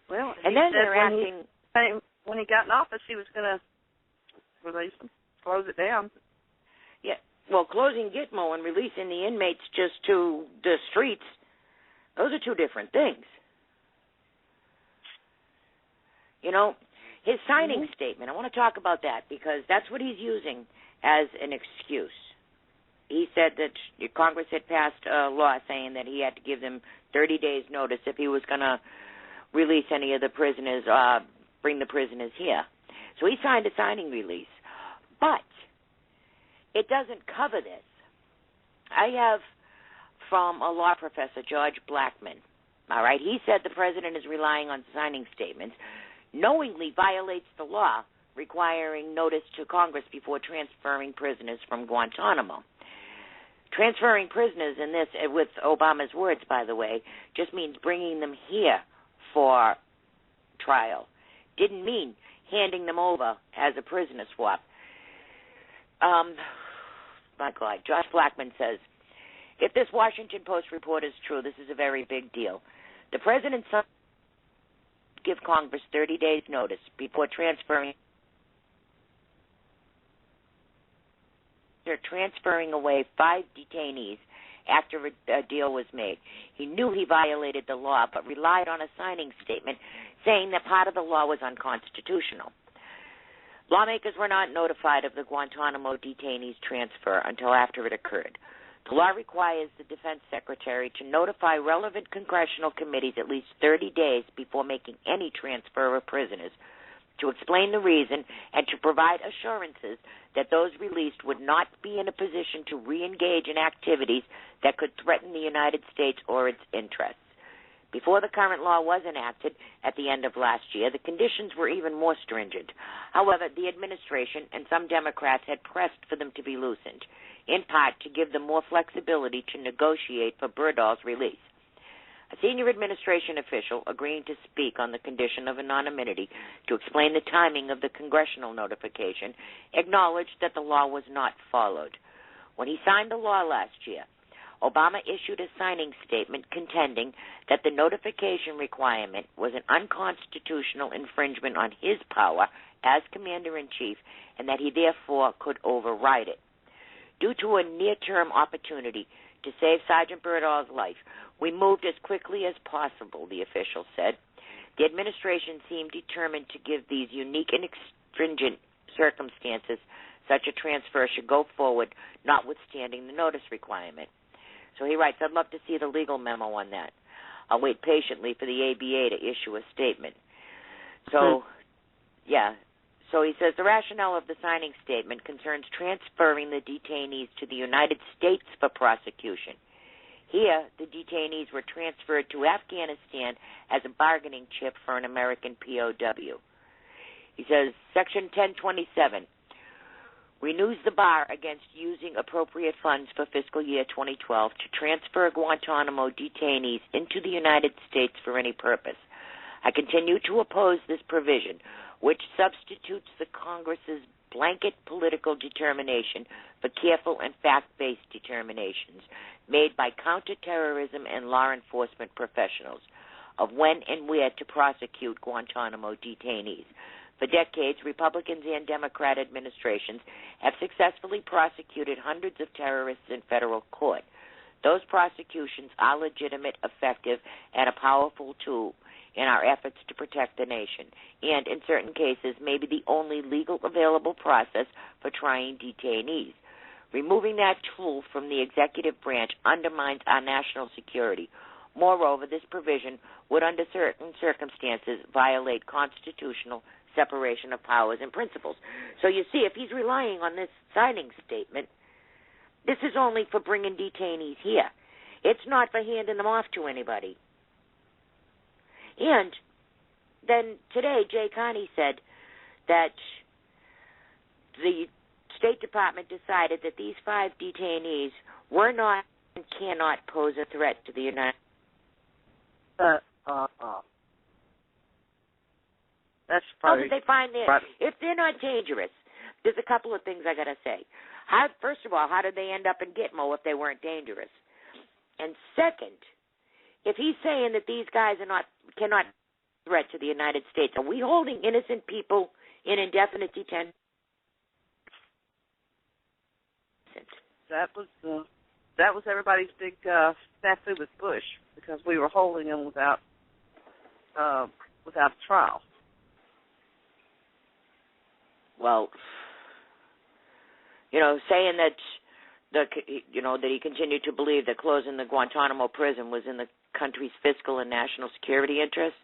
Well, and then they're asking... When he got in office, he was going to release them, close it down. Yeah, well, closing Gitmo and releasing the inmates just to the streets, those are two different things. His signing statement, I want to talk about that because that's what he's using as an excuse. He said that Congress had passed a law saying that he had to give them 30 days' notice if he was going to release any of the prisoners, bring the prisoners here. So he signed a signing release. But it doesn't cover this. I have from a law professor, George Blackman. All right, he said the president is relying on signing statements, knowingly violates the law requiring notice to Congress before transferring prisoners from Guantanamo. Transferring prisoners in this, with Obama's words, by the way, just means bringing them here for trial. Didn't mean handing them over as a prisoner swap. My God, Josh Blackman says, if this Washington Post report is true, this is a very big deal. The president give Congress 30 days' notice before transferring away 5 detainees after a deal was made. He knew he violated the law, but relied on a signing statement saying that part of the law was unconstitutional. Lawmakers were not notified of the Guantanamo detainees' transfer until after it occurred. The law requires the defense secretary to notify relevant congressional committees at least 30 days before making any transfer of prisoners, to explain the reason and to provide assurances that those released would not be in a position to re-engage in activities that could threaten the United States or its interests. Before the current law was enacted at the end of last year, the conditions were even more stringent. However, the administration and some Democrats had pressed for them to be loosened, in part to give them more flexibility to negotiate for Berdahl's release. A senior administration official, agreeing to speak on the condition of anonymity to explain the timing of the congressional notification, acknowledged that the law was not followed. When he signed the law last year, Obama issued a signing statement contending that the notification requirement was an unconstitutional infringement on his power as Commander-in-Chief and that he therefore could override it. Due to a near-term opportunity to save Sergeant Berdahl's life, we moved as quickly as possible, the official said. The administration seemed determined to give these unique and stringent circumstances such a transfer should go forward, notwithstanding the notice requirement. So he writes, I'd love to see the legal memo on that. I'll wait patiently for the ABA to issue a statement. So, So he says the rationale of the signing statement concerns transferring the detainees to the United States for prosecution. Here, the detainees were transferred to Afghanistan as a bargaining chip for an American POW. He says, Section 1027 renews the bar against using appropriate funds for fiscal year 2012 to transfer Guantanamo detainees into the United States for any purpose. I continue to oppose this provision, which substitutes the Congress's blanket political determination for careful and fact-based determinations made by counterterrorism and law enforcement professionals of when and where to prosecute Guantanamo detainees. For decades, Republicans and Democrat administrations have successfully prosecuted hundreds of terrorists in federal court. Those prosecutions are legitimate, effective, and a powerful tool in our efforts to protect the nation, and in certain cases may be the only legal available process for trying detainees. Removing that tool from the executive branch undermines our national security. Moreover, this provision would, under certain circumstances, violate constitutional separation of powers and principles. So you see, if he's relying on this signing statement, this is only for bringing detainees here. It's not for handing them off to anybody. And then today, Jay Carney said that the State Department decided that these 5 detainees were not and cannot pose a threat to the United States. That's How funny. did they find that? If they're not dangerous, there's a couple of things I got to say. First of all, how did they end up in Gitmo if they weren't dangerous? And second, if he's saying that these guys cannot threat to the United States, are we holding innocent people in indefinite detention? That was everybody's big snafu with Bush, because we were holding him without trial. Well, saying that that he continued to believe that closing the Guantanamo prison was in the country's fiscal and national security interests,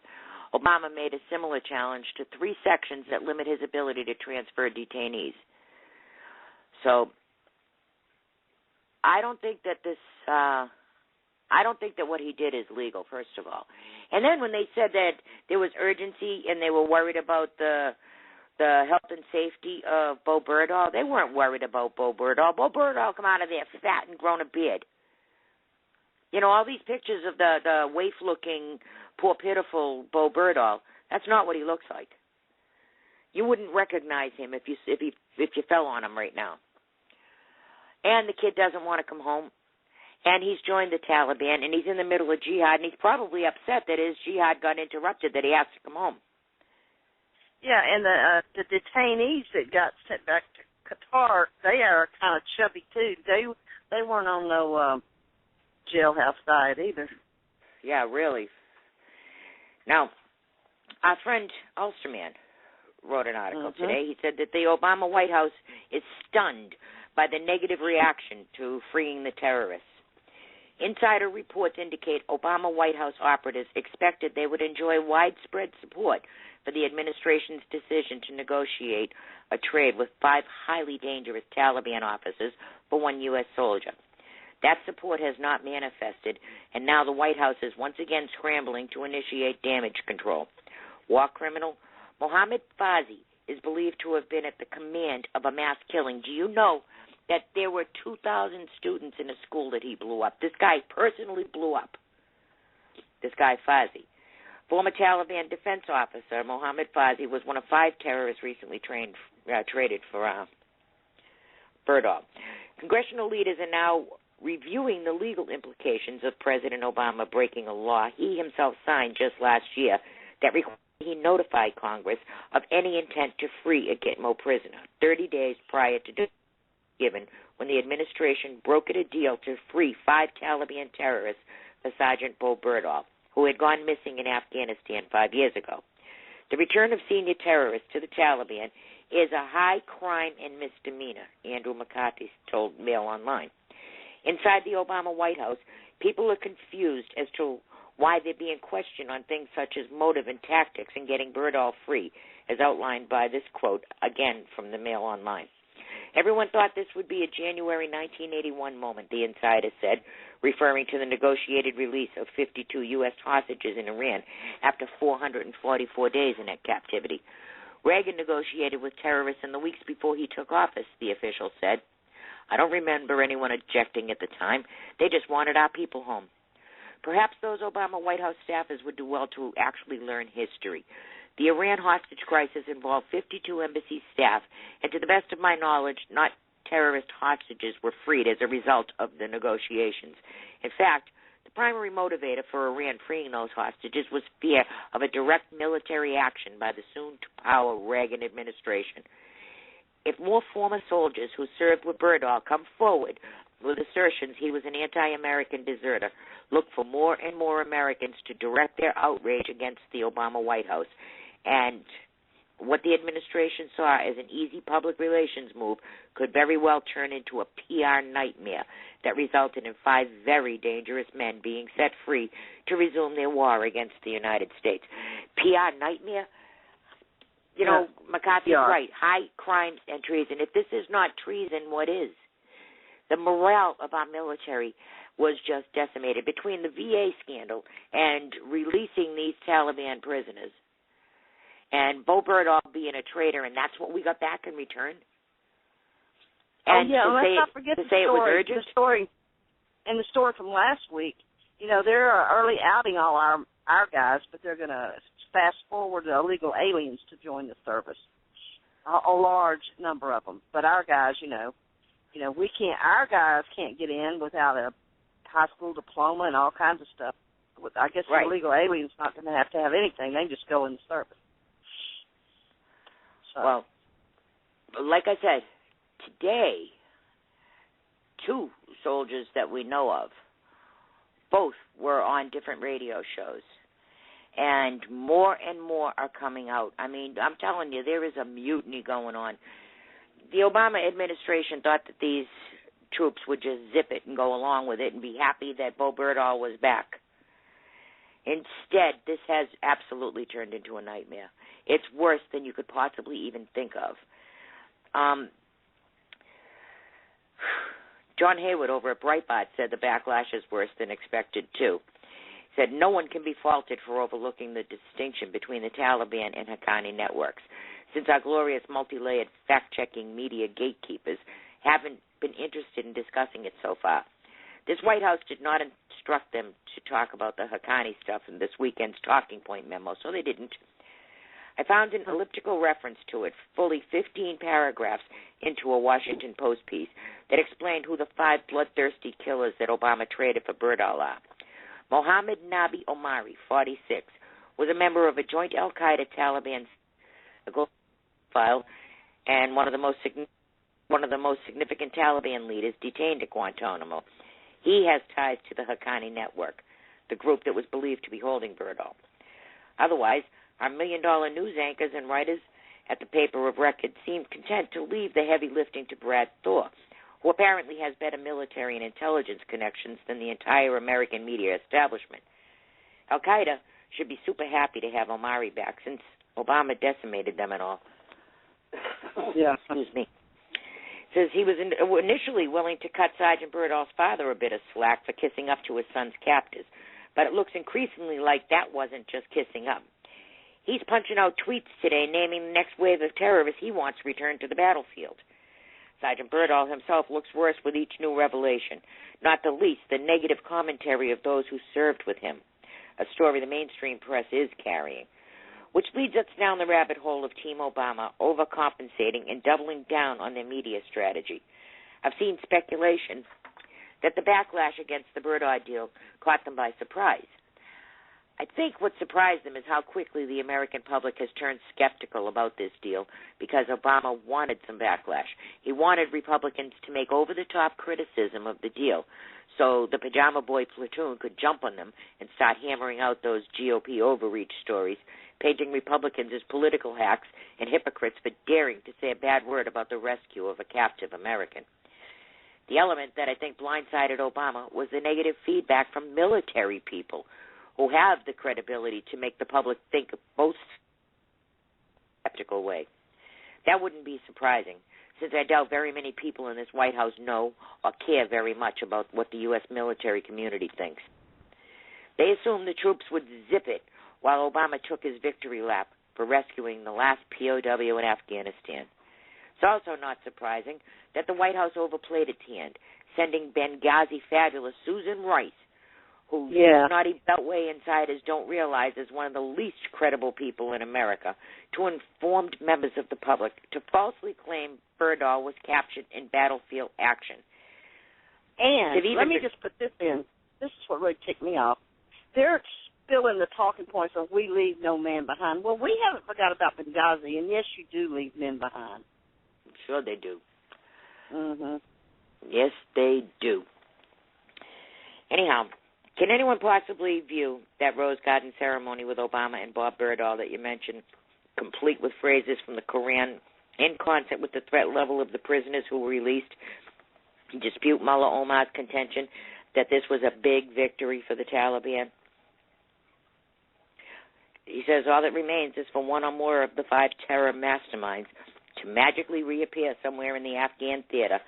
Obama made a similar challenge to 3 sections that limit his ability to transfer detainees. So I don't think that what he did is legal, first of all. And then when they said that there was urgency and they were worried about the health and safety of Bo Berdahl, they weren't worried about Bo Berdahl. Bo Berdahl come out of there fat and grown a beard. All these pictures of the waif-looking, poor, pitiful Bo Berdahl, that's not what he looks like. You wouldn't recognize him if you fell on him right now. and the kid doesn't want to come home, and he's joined the Taliban, and he's in the middle of jihad, and he's probably upset that his jihad got interrupted, that he has to come home. Yeah, and the detainees that got sent back to Qatar, they are kind of chubby too. They weren't on no jailhouse diet either. Yeah, really. Now, our friend Ulsterman wrote an article today. He said that the Obama White House is stunned by the negative reaction to freeing the terrorists. Insider reports indicate Obama White House operatives expected they would enjoy widespread support for the administration's decision to negotiate a trade with 5 highly dangerous Taliban officers for 1 U.S. soldier. That support has not manifested, and now the White House is once again scrambling to initiate damage control. War criminal Mohammed Fauzi is believed to have been at the command of a mass killing. Do you know that there were 2,000 students in a school that he blew up? This guy personally blew up. This guy Fauzi. Former Taliban defense officer Mohammed Fauzi was one of 5 terrorists recently traded for Berdahl. Congressional leaders are now reviewing the legal implications of President Obama breaking a law he himself signed just last year that required he notified Congress of any intent to free a Gitmo prisoner 30 days prior to given when the administration brokered a deal to free 5 Taliban terrorists for Sergeant Bo Berdahl, who had gone missing in Afghanistan 5 years ago. The return of senior terrorists to the Taliban is a high crime and misdemeanor, Andrew McCarthy told Mail Online. Inside the Obama White House, people are confused as to why they're being questioned on things such as motive and tactics in getting Berdahl free, as outlined by this quote, again from the Mail Online. Everyone thought this would be a January 1981 moment, the insider said, referring to the negotiated release of 52 U.S. hostages in Iran after 444 days in that captivity. Reagan negotiated with terrorists in the weeks before he took office, the official said. I don't remember anyone objecting at the time. They just wanted our people home. Perhaps those Obama White House staffers would do well to actually learn history. The Iran hostage crisis involved 52 embassy staff, and to the best of my knowledge, not terrorist hostages were freed as a result of the negotiations. In fact, the primary motivator for Iran freeing those hostages was fear of a direct military action by the soon-to-power Reagan administration. If more former soldiers who served with Berdahl come forward with assertions he was an anti-American deserter, look for more and more Americans to direct their outrage against the Obama White House. And what the administration saw as an easy public relations move could very well turn into a PR nightmare that resulted in 5 very dangerous men being set free to resume their war against the United States. PR nightmare? You know, McCarthy's right. High crimes and treason. If this is not treason, what is? The morale of our military was just decimated between the VA scandal and releasing these Taliban prisoners. And Bo Berdahl being a traitor, and that's what we got back in return. And let's not forget the story from last week. You know, they're early outing all our guys, but they're going to fast forward the illegal aliens to join the service. A large number of them, but our guys, we can't. Our guys can't get in without a high school diploma and all kinds of stuff. I guess the illegal alien's not going to have anything. They just go in the service. So. Well, like I said, today, 2 soldiers that we know of, both were on different radio shows. And more are coming out. I mean, I'm telling you, there is a mutiny going on. The Obama administration thought that these troops would just zip it and go along with it and be happy that Bo Berdahl was back. Instead, this has absolutely turned into a nightmare. It's worse than you could possibly even think of. John Hayward over at Breitbart said the backlash is worse than expected, too. He said no one can be faulted for overlooking the distinction between the Taliban and Haqqani networks, since our glorious multi-layered fact-checking media gatekeepers haven't been interested in discussing it so far. This White House did not instruct them to talk about the Haqqani stuff in this weekend's talking point memo, so they didn't. I found an elliptical reference to it, fully 15 paragraphs into a Washington Post piece that explained who the 5 bloodthirsty killers that Obama traded for Berdahl are. Mohammed Nabi Omari, 46, was a member of a joint al-Qaeda Taliban file and one of the most significant Taliban leaders detained at Guantanamo. He has ties to the Haqqani Network, the group that was believed to be holding Berdahl. Otherwise, our million-dollar news anchors and writers at the paper of record seemed content to leave the heavy lifting to Brad Thor, who apparently has better military and intelligence connections than the entire American media establishment. Al-Qaeda should be super happy to have Omari back, since Obama decimated them and all. Yeah. Excuse me. Says he was initially willing to cut Sergeant Berdahl's father a bit of slack for kissing up to his son's captors, but it looks increasingly like that wasn't just kissing up. He's punching out tweets today naming the next wave of terrorists he wants returned to the battlefield. Sergeant Berdahl himself looks worse with each new revelation, not the least the negative commentary of those who served with him, a story the mainstream press is carrying, which leads us down the rabbit hole of Team Obama overcompensating and doubling down on their media strategy. I've seen speculation that the backlash against the Berdahl deal caught them by surprise. I think what surprised them is how quickly the American public has turned skeptical about this deal because Obama wanted some backlash. He wanted Republicans to make over-the-top criticism of the deal so the Pajama Boy platoon could jump on them and start hammering out those GOP overreach stories, painting Republicans as political hacks and hypocrites for daring to say a bad word about the rescue of a captive American. The element that I think blindsided Obama was the negative feedback from military people who have the credibility to make the public think both skeptical way. That wouldn't be surprising, since I doubt very many people in this White House know or care very much about what the U.S. military community thinks. They assumed the troops would zip it while Obama took his victory lap for rescuing the last POW in Afghanistan. It's also not surprising that the White House overplayed its hand, sending Benghazi fabulous Susan Rice, who snotty Beltway insiders don't realize is one of the least credible people in America, to informed members of the public to falsely claim Berdahl was captured in battlefield action. And let me just put this in. This is what really ticked me off. They're still in the talking points of we leave no man behind. Well, we haven't forgot about Benghazi, and yes, you do leave men behind. Sure they do. Mm-hmm. Yes, they do. Anyhow, can anyone possibly view that Rose Garden ceremony with Obama and Bob Berdahl that you mentioned, complete with phrases from the Koran, in concert with the threat level of the prisoners who were released, dispute Mullah Omar's contention that this was a big victory for the Taliban? He says all that remains is for one or more of the 5 terror masterminds to magically reappear somewhere in the Afghan theater,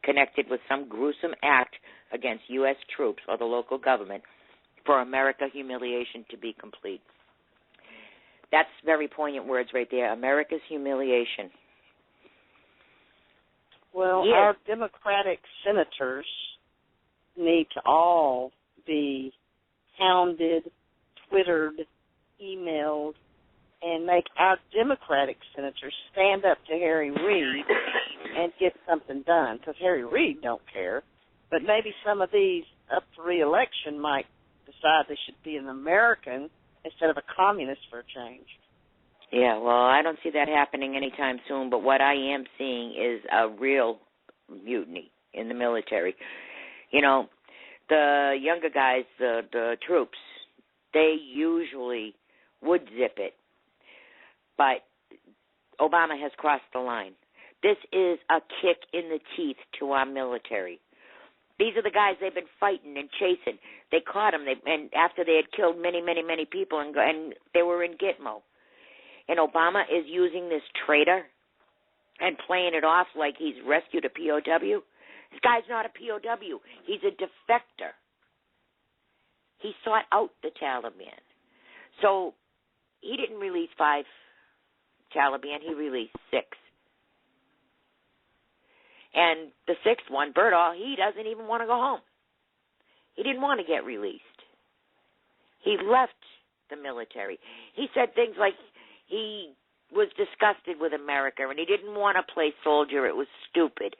connected with some gruesome act against U.S. troops or the local government, for America humiliation to be complete. That's very poignant words right there, America's humiliation. Well, our Democratic senators need to all be hounded, Twittered, emailed, and make our Democratic senators stand up to Harry Reid and get something done, because Harry Reid don't care. But maybe some of these up for re-election might decide they should be an American instead of a communist for a change. Yeah, well, I don't see that happening anytime soon, but what I am seeing is a real mutiny in the military. You know, the younger guys, the troops, they usually would zip it, but Obama has crossed the line. This is a kick in the teeth to our military. These are the guys they've been fighting and chasing. They caught them, and after they had killed many, many, many people, and they were in Gitmo. And Obama is using this traitor and playing it off like he's rescued a POW. This guy's not a POW. He's a defector. He sought out the Taliban. So he didn't release 5 Taliban. He released 6. And the 6th one, Berdahl, he doesn't even want to go home. He didn't want to get released. He left the military. He said things like he was disgusted with America, and he didn't want to play soldier. It was stupid.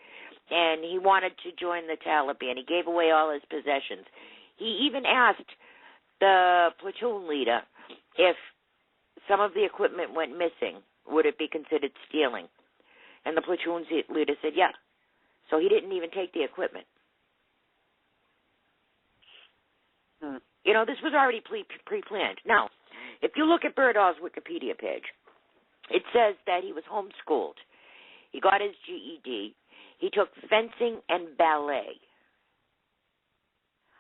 And he wanted to join the Taliban. He gave away all his possessions. He even asked the platoon leader if some of the equipment went missing, would it be considered stealing? And the platoon leader said, yeah. So he didn't even take the equipment. You know, this was already pre-planned. Now, if you look at Berdahl's Wikipedia page, it says that he was homeschooled. He got his GED. He took fencing and ballet.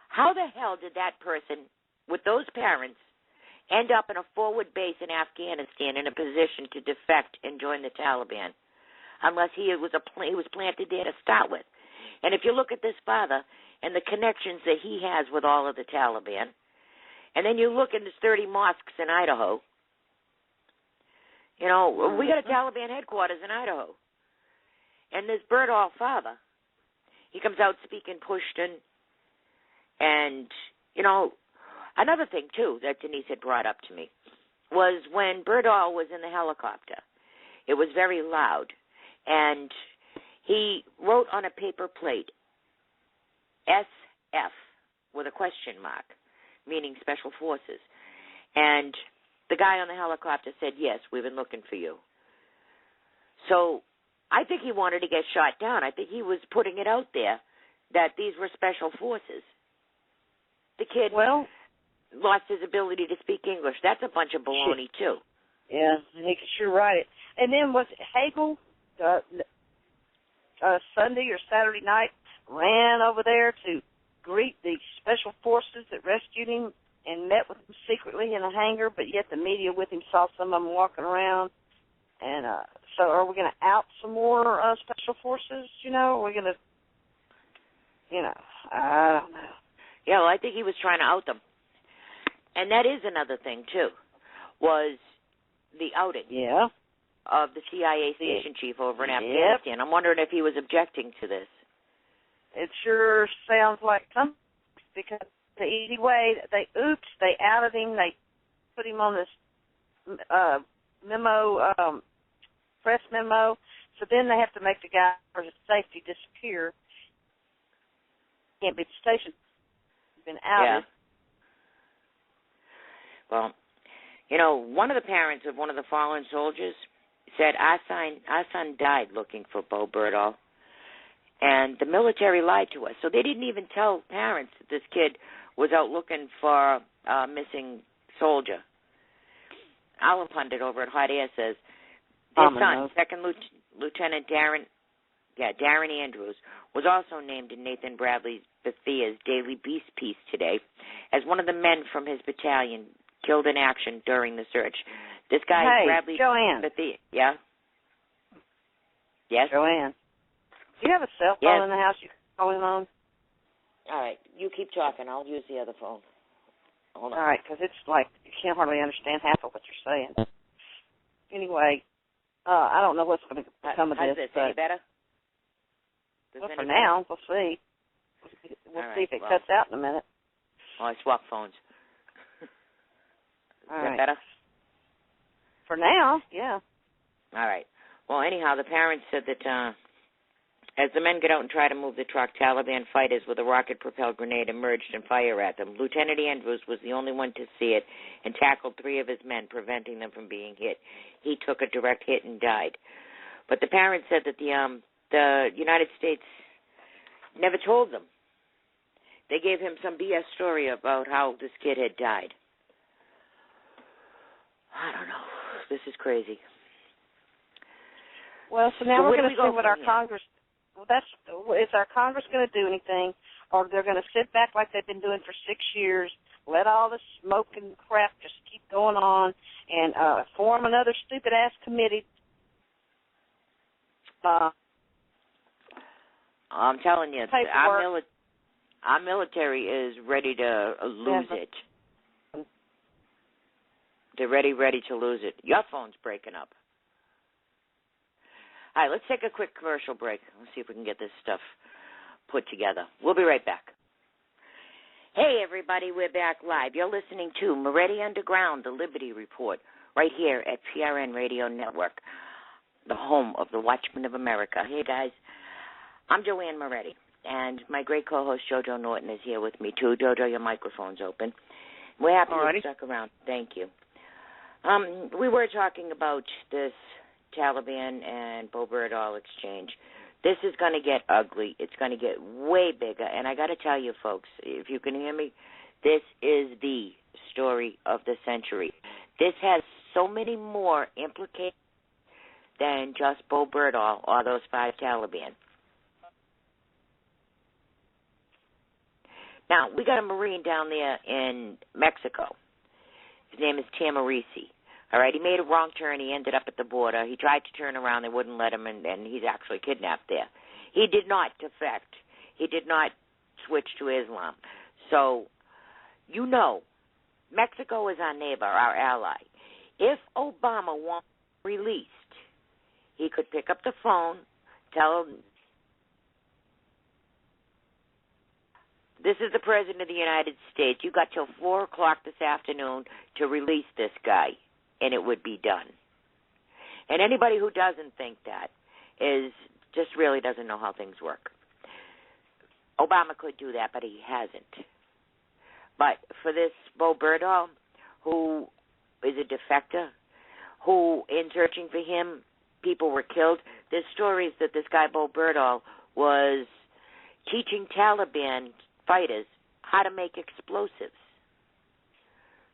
How the hell did that person, with those parents, end up in a forward base in Afghanistan in a position to defect and join the Taliban, unless he was planted there to start with? And if you look at this father and the connections that he has with all of the Taliban, and then you look at his 30 mosques in Idaho, you know, we got a Taliban headquarters in Idaho. And this Berdahl father, he comes out speaking Pushtun. And, you know, another thing, too, that Denise had brought up to me was when Berdahl was in the helicopter, it was very loud. And he wrote on a paper plate, SF, with a question mark, meaning Special Forces. And the guy on the helicopter said, yes, we've been looking for you. So I think he wanted to get shot down. I think he was putting it out there that these were Special Forces. The kid lost his ability to speak English. That's a bunch of baloney, too. Yeah, he could sure write it. And then was it Hagel, Sunday or Saturday night, ran over there to greet the Special Forces that rescued him and met with him secretly in a hangar, but yet the media with him saw some of them walking around. And so are we going to out some more Special Forces, you know? Are we going to, you know, I don't know. Yeah, well, I think he was trying to out them. And that is another thing, too, was the outing of the CIA station chief over in Afghanistan. I'm wondering if he was objecting to this. It sure sounds like something, because the easy way, they outed him, they put him on this press memo, so then they have to make the guy for his safety disappear. Can't be at the station. He's been outed. Yeah. Well, you know, one of the parents of one of the fallen soldiers said, our son died looking for Bo Berdahl, and the military lied to us. So they didn't even tell parents that this kid was out looking for a missing soldier. Alan Pundit over at Hot Air says, their son, Second Lieutenant Darren Andrews, was also named in Nathan Bradley Bethia's Daily Beast piece today as one of the men from his battalion killed in action during the search. This guy, Bradley Joanne. Bethia, yeah? Yes? Joanne. Do you have a cell phone in the house you can call him on? All right, you keep talking. I'll use the other phone. Hold on. All right, because it's like you can't hardly understand half of what you're saying. Anyway, I don't know what's going to come of this. How's this? Any better? Well, for now, we'll see. We'll see if it cuts out in a minute. Well, I swapped phones. Is that better? For now, yeah. All right. Well, anyhow, the parents said that as the men get out and try to move the truck, Taliban fighters with a rocket-propelled grenade emerged and fired at them. Lieutenant Andrews was the only one to see it and tackled 3 of his men, preventing them from being hit. He took a direct hit and died. But the parents said that the United States never told them. They gave him some BS story about how this kid had died. I don't know. This is crazy. Well, so now we're going to see what our Congress... Well, is our Congress going to do anything, or they're going to sit back like they've been doing for 6 years, let all the smoke and crap just keep going on, and form another stupid-ass committee? I'm telling you, our military is ready to lose it. They're ready to lose it. Your phone's breaking up. All right, let's take a quick commercial break. Let's see if we can get this stuff put together. We'll be right back. Hey, everybody, we're back live. You're listening to Moretti Underground, the Liberty Report, right here at PRN Radio Network, the home of the Watchmen of America. Hey, guys, I'm Joanne Moretti, and my great co-host JoJo Norton is here with me, too. JoJo, your microphone's open. We're happy you stuck around. Thank you. We were talking about this Taliban and Bo Berdahl exchange. This is going to get ugly. It's going to get way bigger. And I got to tell you, folks, if you can hear me, this is the story of the century. This has so many more implications than just Bo Berdahl or those 5 Taliban. Now, we got a Marine down there in Mexico. His name is Tamarisi. All right, he made a wrong turn. He ended up at the border. He tried to turn around. They wouldn't let him, and he's actually kidnapped there. He did not defect. He did not switch to Islam. So, you know, Mexico is our neighbor, our ally. If Obama wants released, he could pick up the phone, tell him, this is the President of the United States. You got till 4 o'clock this afternoon to release this guy, and it would be done. And anybody who doesn't think that is just really doesn't know how things work. Obama could do that, but he hasn't. But for this Bo Berdahl, who is a defector, who in searching for him, people were killed. There's stories that this guy Bo Berdahl was teaching Taliban fighters how to make explosives.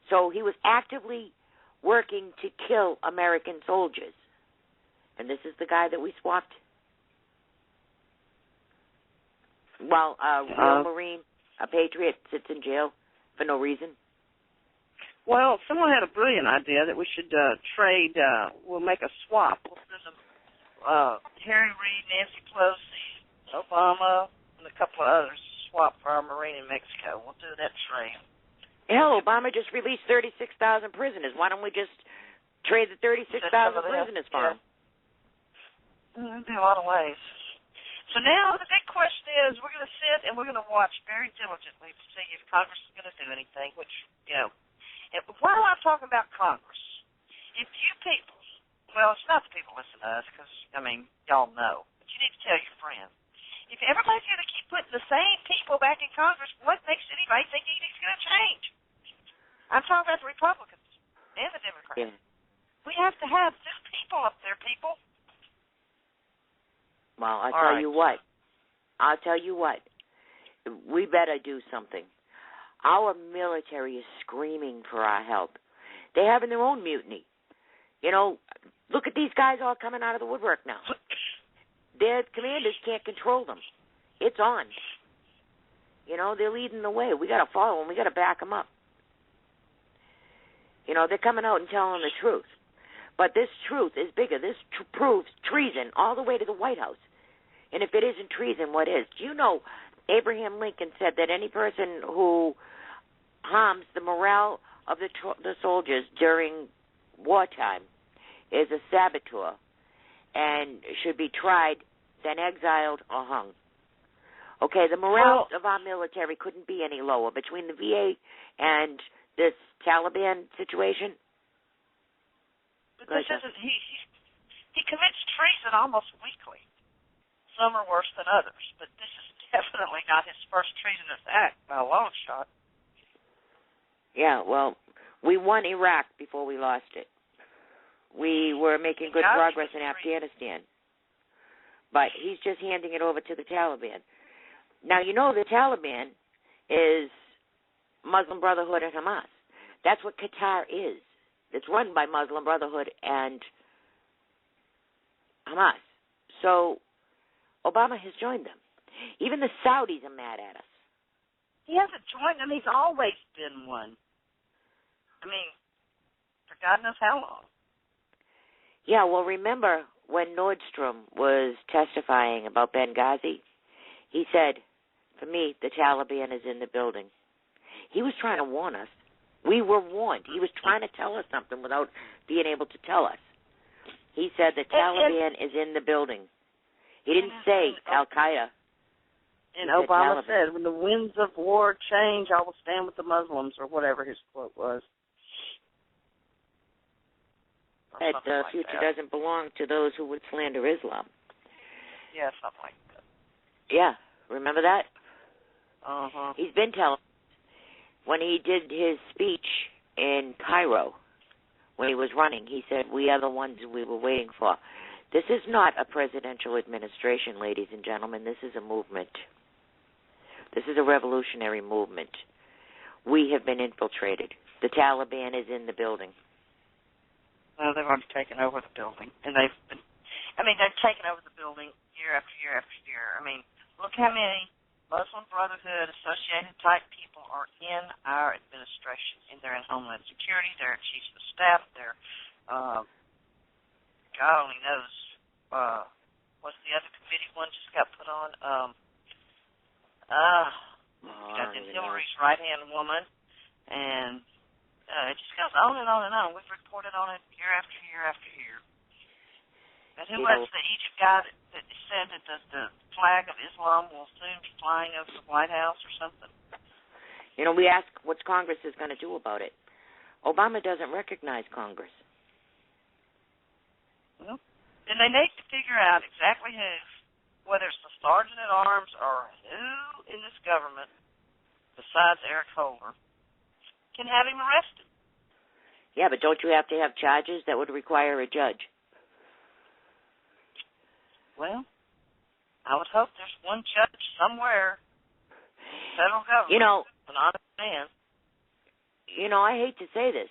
So he was actively working to kill American soldiers. And this is the guy that we swapped. While a real Marine, a patriot, sits in jail for no reason. Well, someone had a brilliant idea that we should trade, we'll make a swap. We'll send them Harry Reid, Nancy Pelosi, Obama, and a couple of others swap for our Marine in Mexico. We'll do that trade. Hell, Obama just released 36,000 prisoners. Why don't we just trade the 36,000 prisoners for him? There'd be a lot of ways. So now the big question is, we're going to sit and we're going to watch very diligently to see if Congress is going to do anything, which, you know, why am I talking about Congress? If you people, well, it's not the people listen to us because, I mean, y'all know, but you need to tell your friends. If everybody's going to keep putting the same people back in Congress, what makes anybody think anything's going to change? I'm talking about the Republicans and the Democrats. Yeah. We have to have 2 people up there, people. Well, I'll tell you what. We better do something. Our military is screaming for our help. They're having their own mutiny. You know, look at these guys all coming out of the woodwork now. Their commanders can't control them. It's on. You know, they're leading the way. We got to follow them. We got to back them up. You know, they're coming out and telling the truth. But this truth is bigger. This proves treason all the way to the White House. And if it isn't treason, what is? Do you know Abraham Lincoln said that any person who harms the morale of the soldiers during wartime is a saboteur and should be tried, then exiled or hung. Okay, the morale of our military couldn't be any lower between the VA and this Taliban situation. But this isn't, he commits treason almost weekly. Some are worse than others, but this is definitely not his first treasonous act by a long shot. Yeah, well, we won Iraq before we lost it. We were making good progress in Afghanistan. But he's just handing it over to the Taliban. Now, you know the Taliban is Muslim Brotherhood and Hamas. That's what Qatar is. It's run by Muslim Brotherhood and Hamas. So Obama has joined them. Even the Saudis are mad at us. He hasn't joined them. He's always been one. I mean, for God knows how long. Yeah, well, remember when Nordstrom was testifying about Benghazi? He said, for me, the Taliban is in the building. He was trying to warn us. We were warned. He was trying to tell us something without being able to tell us. He said the Taliban is in the building. He didn't say Al-Qaeda. And Obama said, when the winds of war change, I will stand with the Muslims, or whatever his quote was. That future doesn't belong to those who would slander Islam. Yeah, something like that. Yeah, remember that? Uh-huh. He's been telling. When he did his speech in Cairo, when he was running, he said, we are the ones we were waiting for. This is not a presidential administration, ladies and gentlemen. This is a movement. This is a revolutionary movement. We have been infiltrated. The Taliban is in the building. Well, they've already taken over the building. And they've taken over the building year after year after year. I mean, look how many Muslim Brotherhood associated type people are in our administration. And they're in Homeland Security, they're chiefs of staff, they're, God only knows, what's the other committee one just got put on? Hillary's right-hand woman, and it just goes on and on and on. We've reported on it year after year after year. And who was the Egypt guy that said that the flag of Islam will soon be flying over the White House or something? You know, we ask what Congress is going to do about it. Obama doesn't recognize Congress. Well, then they need to figure out exactly who, whether it's the sergeant at arms or who in this government, besides Eric Holder, can have him arrested. Yeah, but don't you have to have charges that would require a judge? Well, I would hope there's one judge somewhere in the federal government, an honest man. You know, I hate to say this,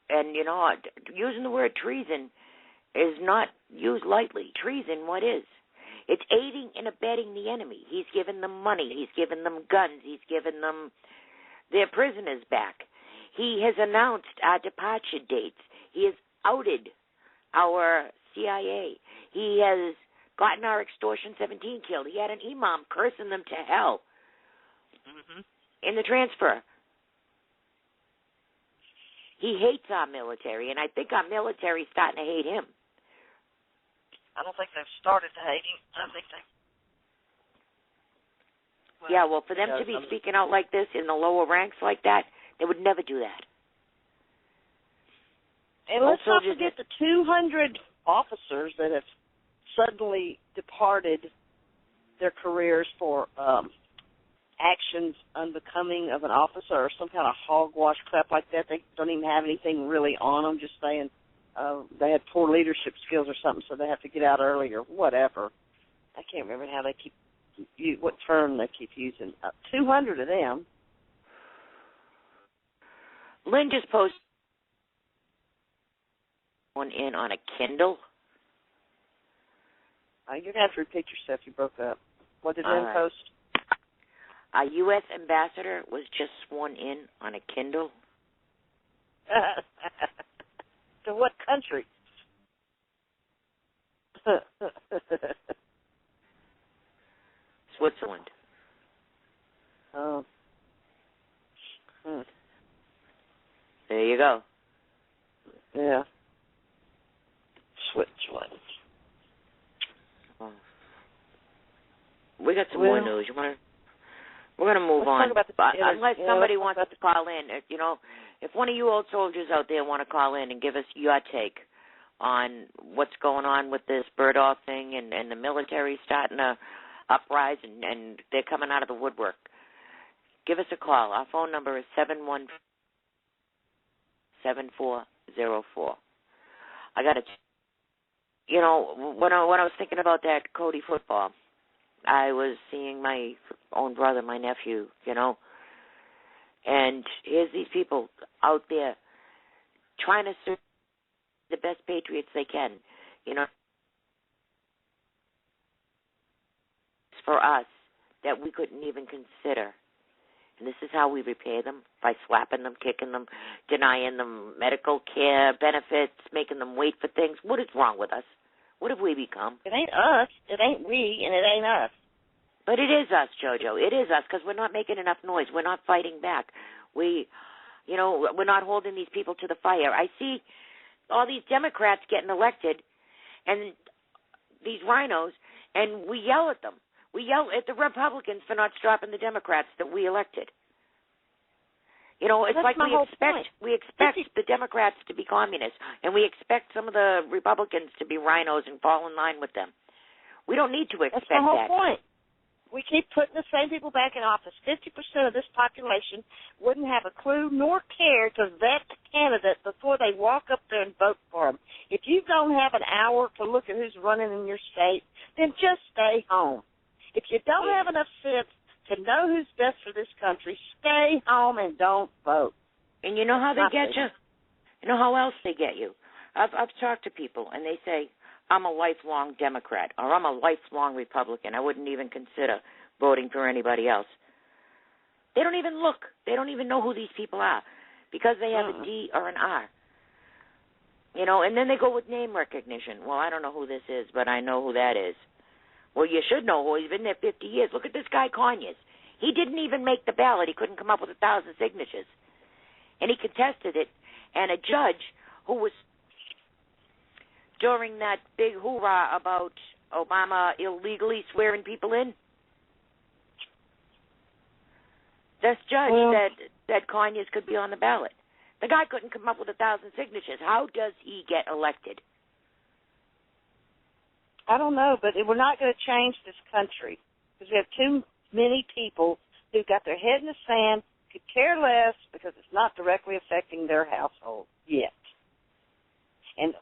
and, using the word treason is not used lightly. Treason, what is? It's aiding and abetting the enemy. He's given them money. He's given them guns. He's given them their prisoners back. He has announced our departure dates. He has outed our CIA. He has gotten our Extortion 17 killed. He had an imam cursing them to hell in the transfer. He hates our military, and I think our military is starting to hate him. I don't think they've started to hate him. I think they... Well, for them to be speaking out like this in the lower ranks like that, they would never do that. And let's not forget the 200 officers that have suddenly departed their careers for actions unbecoming of an officer or some kind of hogwash crap like that. They don't even have anything really on them, just saying they had poor leadership skills or something, so they have to get out early or whatever. I can't remember how they what term they keep using. 200 of them. Lynn just posted one in on a Kindle. You're going to have to repeat yourself. You broke up. What did Lynn post? A U.S. ambassador was just sworn in on a Kindle. To what country? Switzerland. Oh. There you go. Yeah. Switzerland. Oh. We got some more news. We're going to move on. Unless somebody wants to call in. If one of you old soldiers out there want to call in and give us your take on what's going on with this Bergdahl thing and the military starting to uprise and they're coming out of the woodwork, give us a call. Our phone number is 714-7404. I got to, when I was thinking about that Cody football, I was seeing my own brother, my nephew, and here's these people out there trying to serve the best patriots they can, It's for us that we couldn't even consider. And this is how we repay them, by slapping them, kicking them, denying them medical care, benefits, making them wait for things. What is wrong with us? What have we become? It ain't us. It ain't we, and it ain't us. But it is us, JoJo. It is us because we're not making enough noise. We're not fighting back. We're not holding these people to the fire. I see all these Democrats getting elected and these rhinos, and we yell at them. We yell at the Republicans for not stopping the Democrats that we elected. You know, it's like we expect the Democrats to be communists, and we expect some of the Republicans to be rhinos and fall in line with them. We don't need to expect that. That's the whole point. We keep putting the same people back in office. 50% of this population wouldn't have a clue nor care to vet a candidate before they walk up there and vote for them. If you don't have an hour to look at who's running in your state, then just stay home. If you don't have enough sense to know who's best for this country, stay home and don't vote. And you know how they get you? You know how else they get you? I've talked to people, and they say, I'm a lifelong Democrat, or I'm a lifelong Republican. I wouldn't even consider voting for anybody else. They don't even look. They don't even know who these people are because they have a D or an R. You know, and then they go with name recognition. Well, I don't know who this is, but I know who that is. Well, you should know who. He's been there 50 years. Look at this guy, Conyers. He didn't even make the ballot. He couldn't come up with 1,000 signatures. And he contested it. And a judge who was during that big hoorah about Obama illegally swearing people in, this judge said Conyers could be on the ballot. The guy couldn't come up with 1,000 signatures. How does he get elected? I don't know, but we're not going to change this country because we have too many people who got their head in the sand, could care less because it's not directly affecting their household yet. And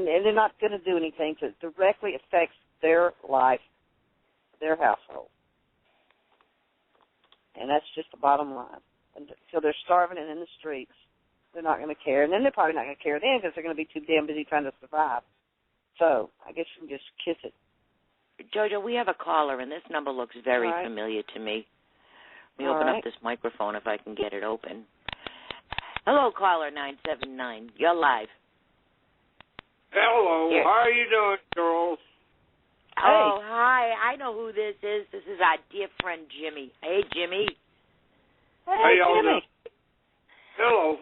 they're not going to do anything that directly affects their life, their household. And that's just the bottom line. Until they're starving and in the streets, they're not going to care. And then they're probably not going to care then because they're going to be too damn busy trying to survive. So I guess you can just kiss it. Jojo, we have a caller, and this number looks very familiar to me. Let me open up this microphone if I can get it open. Hello, caller 979. You're live. Hello. Here. How are you doing, girls? Oh, hi. I know who this is. This is our dear friend Jimmy. Hey, Jimmy. Hey, Jimmy. Hello.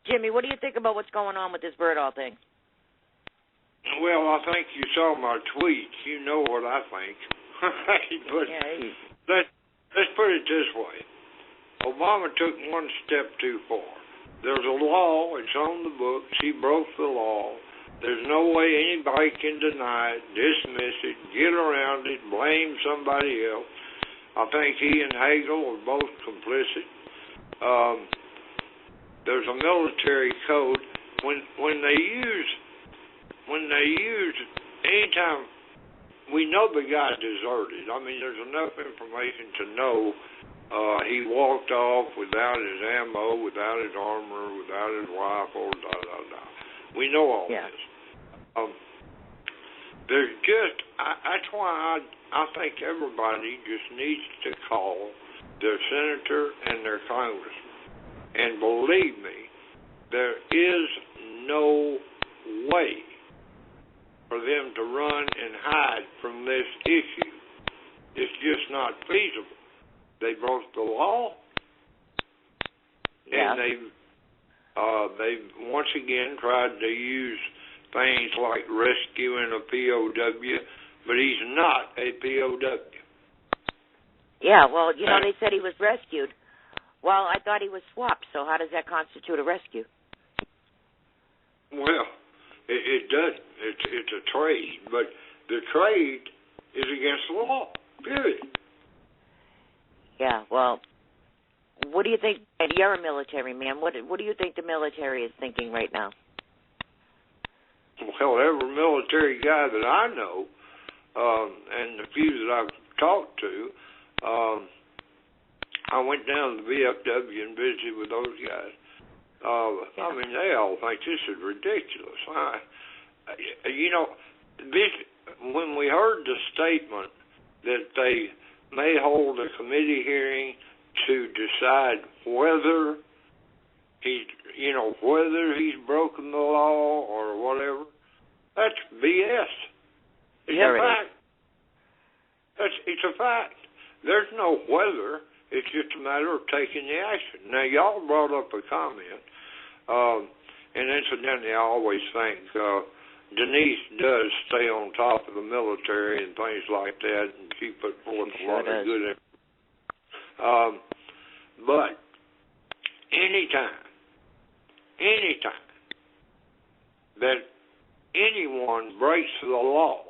Jimmy, what do you think about what's going on with this Berdahl thing? Well, I think you saw my tweet. You know what I think. But let's put it this way. Obama took one step too far. There's a law. It's on the books. He broke the law. There's no way anybody can deny it, dismiss it, get around it, blame somebody else. I think he and Hagel are both complicit. There's a military code. When they use anytime we know the guy deserted. I mean, there's enough information to know he walked off without his ammo, without his armor, without his rifle, We know all this. There's just, that's why I think everybody just needs to call their senator and their congressman. And believe me, there is no way for them to run and hide from this issue. It's just not feasible. They broke the law, and they've once again tried to use things like rescuing a POW, but he's not a POW. Yeah, well, you know, they said he was rescued. Well, I thought he was swapped, so how does that constitute a rescue? Well, it doesn't. It's a trade, but the trade is against the law, period. Yeah, well, what do you think? And you're a military man. What do you think the military is thinking right now? Well, every military guy that I know, and the few that I've talked to, I went down to the VFW and visited with those guys. I mean, they all think this is ridiculous. When we heard the statement that they may hold a committee hearing to decide whether he's broken the law or whatever, that's BS. It's a fact. It's a fact. There's no whether. It's just a matter of taking the action. Now, y'all brought up a comment, and incidentally, I always think Denise does stay on top of the military and things like that, and she put forth a lot of good. But anytime that anyone breaks the law,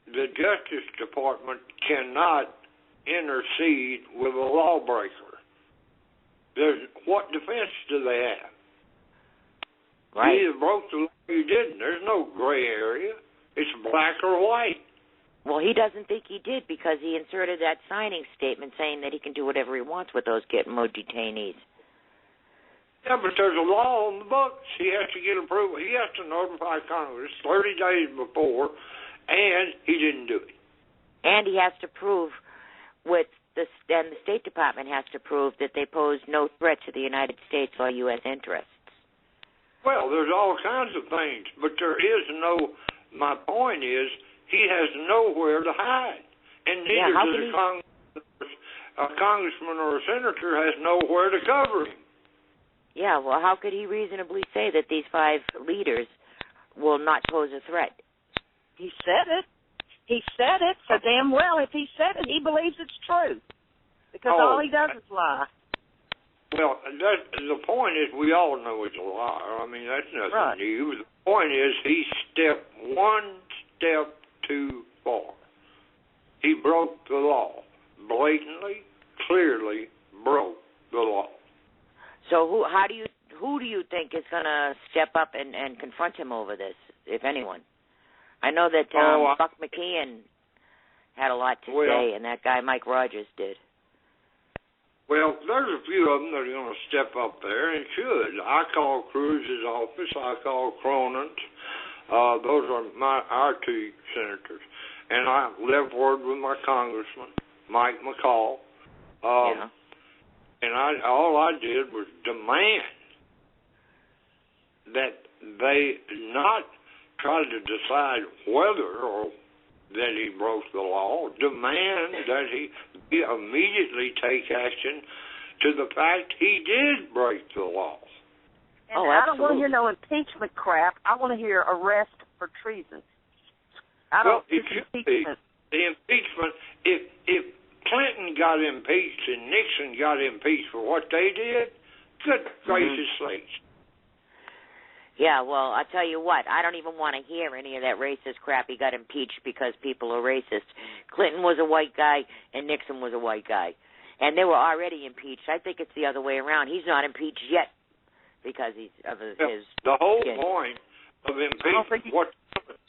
the Justice Department cannot intercede with a lawbreaker. What defense do they have? Right. You either broke the law or you didn't. There's no gray area. It's black or white. Well, he doesn't think he did because he inserted that signing statement saying that he can do whatever he wants with those Gitmo detainees. Yeah, but there's a law on the books. He has to get approval. He has to notify Congress 30 days before, and he didn't do it. And he has to prove and the State Department has to prove that they pose no threat to the United States or U.S. interests. Well, there's all kinds of things, but there is no, my point is, he has nowhere to hide. And neither does a congressman or a senator has nowhere to cover him. Yeah, well, how could he reasonably say that these 5 leaders will not pose a threat? He said it. He said it so damn well. If he said it, he believes it's true. Because all he does is lie. Well, the point is we all know it's a lie. I mean, that's nothing new. The point is he stepped one step too far. He broke the law. Blatantly, clearly broke the law. So who do you think is going to step up and confront him over this, if anyone? I know that Buck McKeon had a lot to say, and that guy Mike Rogers did. Well, there's a few of them that are going to step up there and should. I call Cruz's office. I call Cronin's. Those are our 2 senators. And I left word with my congressman, Mike McCall. And all I did was demand that they not try to decide whether or that he broke the law, demand that he immediately take action to the fact he did break the law. And I don't want to hear no impeachment crap. I want to hear arrest for treason. It should be. The impeachment, if Clinton got impeached and Nixon got impeached for what they did, good gracious sakes. Yeah, well, I'll tell you what, I don't even want to hear any of that racist crap. He got impeached because people are racist. Clinton was a white guy and Nixon was a white guy. And they were already impeached. I think it's the other way around. He's not impeached yet because of his The whole skin. point of impeachment,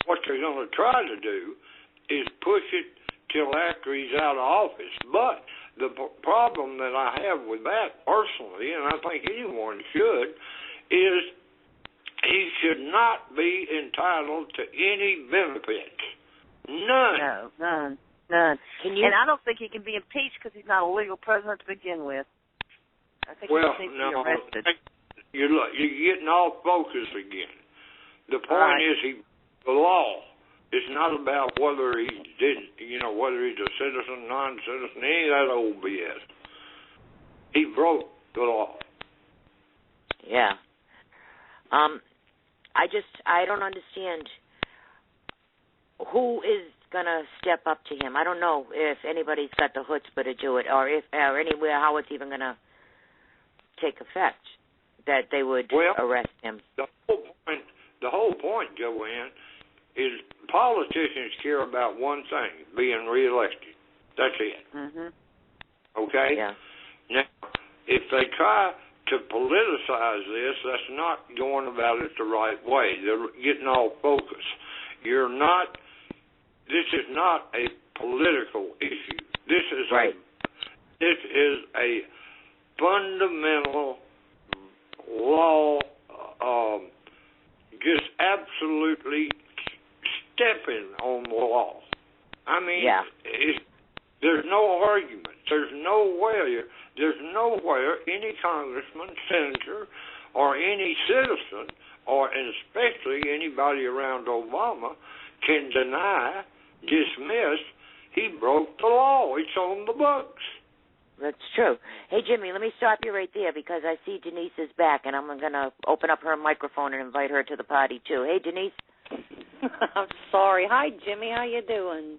what they're going to try to do is push it till after he's out of office. But the problem that I have with that personally, and I think anyone should, is he should not be entitled to any benefits. None. No, none. And I don't think he can be impeached because he's not a legal president to begin with. I think he needs to be arrested. You're getting off focus again. The point is the law. It's not about whether he whether he's a citizen, non-citizen, any of that old BS. He broke the law. Yeah. I don't understand who is going to step up to him. I don't know if anybody's got the chutzpah to do it or anywhere how it's even going to take effect that they would arrest him. The whole point, Joanne, is politicians care about one thing, being reelected. That's it. Mm-hmm. Okay? Yeah. Now, if they try to politicize this, that's not going about it the right way. They're getting off focus. This is not a political issue. This is a fundamental law, just absolutely stepping on the law. I mean, there's no argument. There's nowhere any congressman, senator, or any citizen, or especially anybody around Obama, can deny, dismiss, he broke the law. It's on the books. That's true. Hey, Jimmy, let me stop you right there because I see Denise is back, and I'm going to open up her microphone and invite her to the party, too. Hey, Denise. I'm sorry. Hi, Jimmy. How you doing?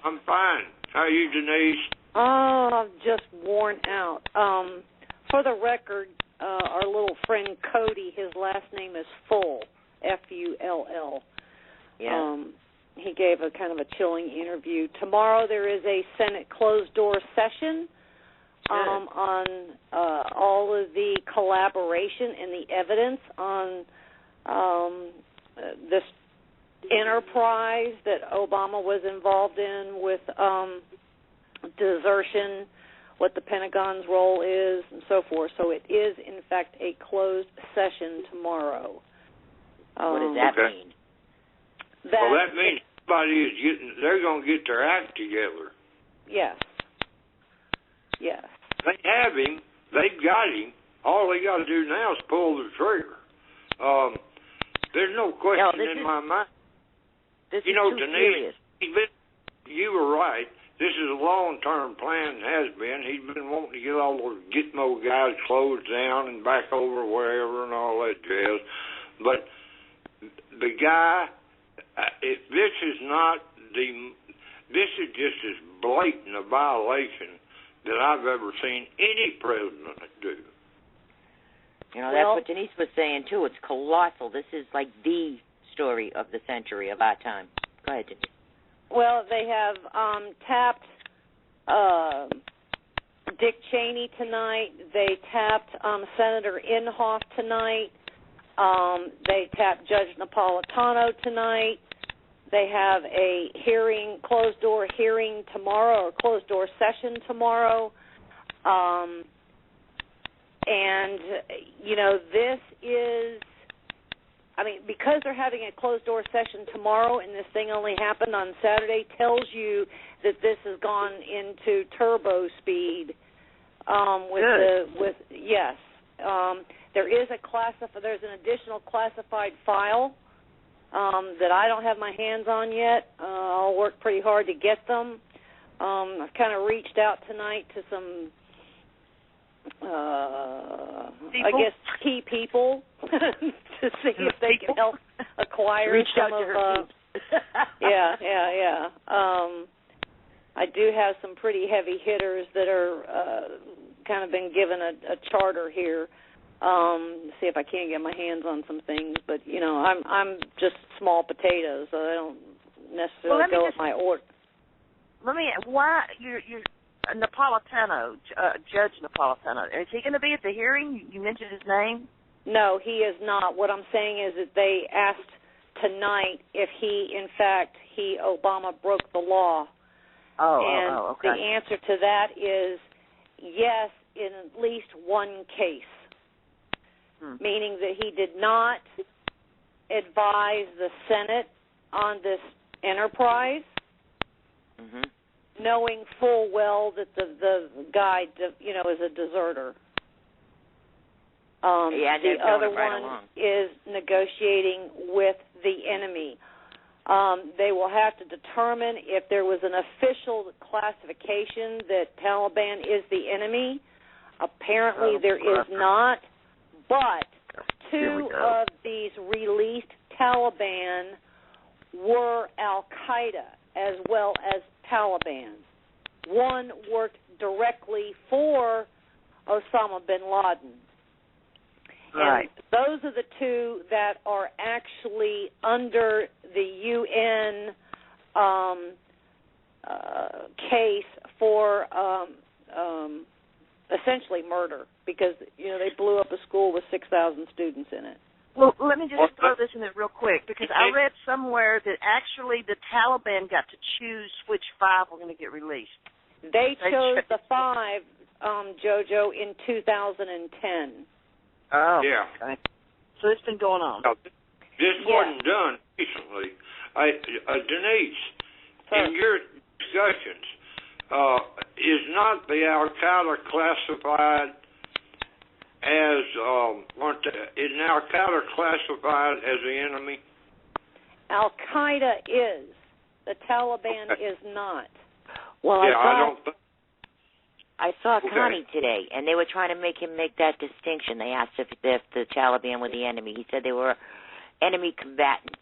I'm fine. How are you, Denise? Oh, I'm just worn out. for the record, our little friend Cody, his last name is Full, Full. Yeah. He gave a kind of a chilling interview. Tomorrow there is a Senate closed-door session on all of the collaboration and the evidence on this enterprise that Obama was involved in with desertion, what the Pentagon's role is, and so forth. So it is, in fact, a closed session tomorrow. What does that mean? That means they're going to get their act together. Yes. Yes. They have him. They've got him. All they got to do now is pull the trigger. There's no question in my mind. This is Denise, serious. You were right. This is a long-term plan, has been. He's been wanting to get those guys closed down and back over wherever and all that jazz. But the guy, this is just as blatant a violation that I've ever seen any president do. That's what Denise was saying, too. It's colossal. This is like the story of the century, of our time. Go ahead, Denise. Well, they have tapped Dick Cheney tonight. They tapped Senator Inhofe tonight. They tapped Judge Napolitano tonight. They have a closed-door hearing tomorrow, or closed-door session tomorrow. And, this is, because they're having a closed-door session tomorrow and this thing only happened on Saturday, tells you that this has gone into turbo speed. Yes. There's an additional classified file that I don't have my hands on yet. I'll work pretty hard to get them. I've kind of reached out tonight to some, key people to see if they can help acquire some of. Yeah. I do have some pretty heavy hitters that are kind of been given a charter here. See if I can get my hands on some things, but I'm just small potatoes, so I don't necessarily go with my order. Let me. Why you're Napolitano, Judge Napolitano? Is he going to be at the hearing? You mentioned his name. No, he is not. What I'm saying is that they asked tonight if Obama broke the law. Okay. The answer to that is yes, in at least one case. Meaning that he did not advise the Senate on this enterprise, knowing full well that the guy, is a deserter. The other one is negotiating with the enemy. They will have to determine if there was an official classification that Taliban is the enemy. Apparently there is not. But two of these released Taliban were Al-Qaeda as well as Taliban. One worked directly for Osama bin Laden. Right. And those are the two that are actually under the UN case for essentially murder, because they blew up a school with 6,000 students in it. Well, let me just throw this in there real quick, because I read somewhere that actually the Taliban got to choose which 5 were going to get released. They chose the 5, JoJo, in 2010. Oh, yeah. Okay. So it's been going on. Now, this wasn't done recently. Denise, in your discussions, is not the Al-Qaeda classified as, is Al-Qaeda classified as the enemy? Al-Qaeda is. The Taliban is not. Well, yeah, I saw Connie today, and they were trying to make him make that distinction. They asked if the Taliban were the enemy. He said they were enemy combatants.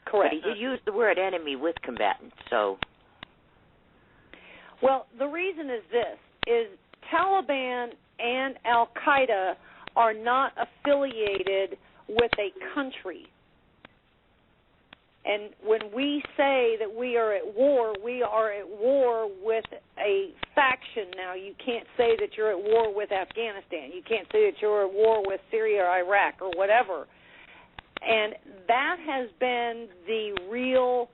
Correct. But he did use the word enemy with combatants, so... Well, the reason is this, is Taliban and Al-Qaeda are not affiliated with a country. And when we say that we are at war with a faction. Now, you can't say that you're at war with Afghanistan. You can't say that you're at war with Syria or Iraq or whatever. And that has been the real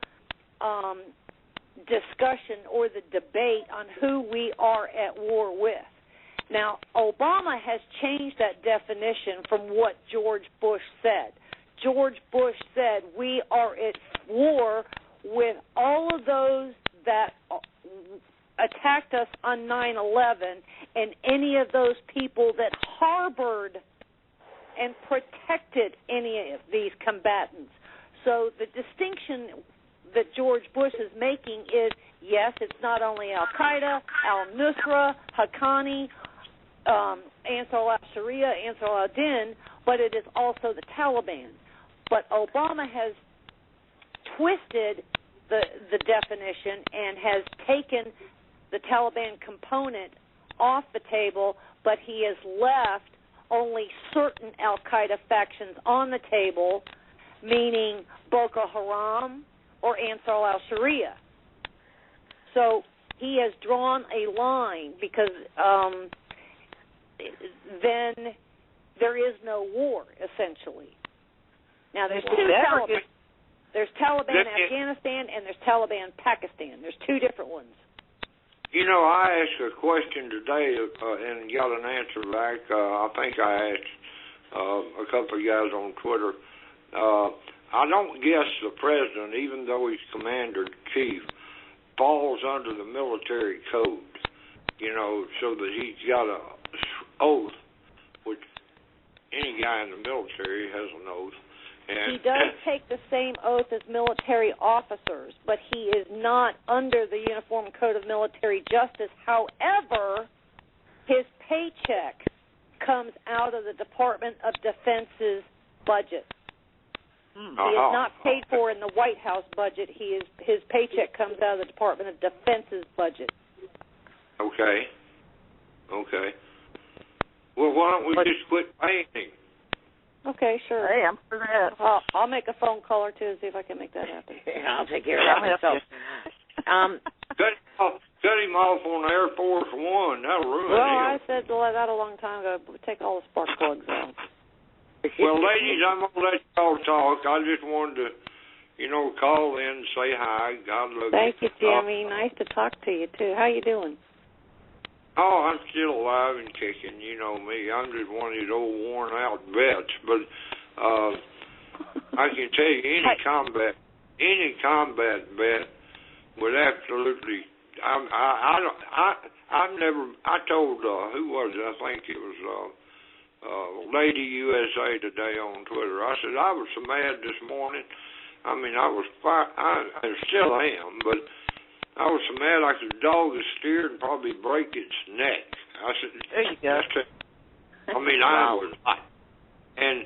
discussion or the debate on who we are at war with. Now, Obama has changed that definition from what George Bush said. George Bush said we are at war with all of those that attacked us on 9/11 and any of those people that harbored and protected any of these combatants. So the distinction that George Bush is making is, yes, it's not only Al-Qaeda, al-Nusra, Haqqani, Ansar al-Sharia, Ansar al-Din, but it is also the Taliban. But Obama has twisted the definition and has taken the Taliban component off the table, but he has left only certain Al-Qaeda factions on the table, meaning Boko Haram or Ansar al-Sharia. So he has drawn a line because then there is no war, essentially. Now, there's two Taliban. There's Taliban Afghanistan and there's Taliban Pakistan. There's two different ones. You know, I asked a question today and got an answer back. I think I asked a couple of guys on Twitter. I don't guess the president, even though he's commander-in-chief, falls under the military code, you know, so that he's got an oath, which any guy in the military has an oath. And he does take the same oath as military officers, but he is not under the Uniform Code of Military Justice. However, his paycheck comes out of the Department of Defense's budget. He is not paid for in the White House budget. His paycheck comes out of the Department of Defense's budget. Okay. Well, why don't we just quit paying him? Okay, sure. Hey, I'm for that. I'll make a phone call or two and see if I can make that happen. I'll take care of that myself. Cut him off on Air Force One. That'll ruin him. Well, I said that a long time ago. Take all the spark plugs out. Well, ladies, I'm going to let y'all talk. I just wanted to, call in and say hi. God love you. Thank you, Jimmy. Nice to talk to you, too. How you doing? Oh, I'm still alive and kicking. You know me. I'm just one of these old worn-out vets. But I can tell you, any combat vet would absolutely. I told who was it? I think it was Lady USA Today on Twitter. I said I was so mad this morning. I mean, I still am, but I was so mad I could dog a steer and probably break its neck. I said, there you go. I mean, I was hot. And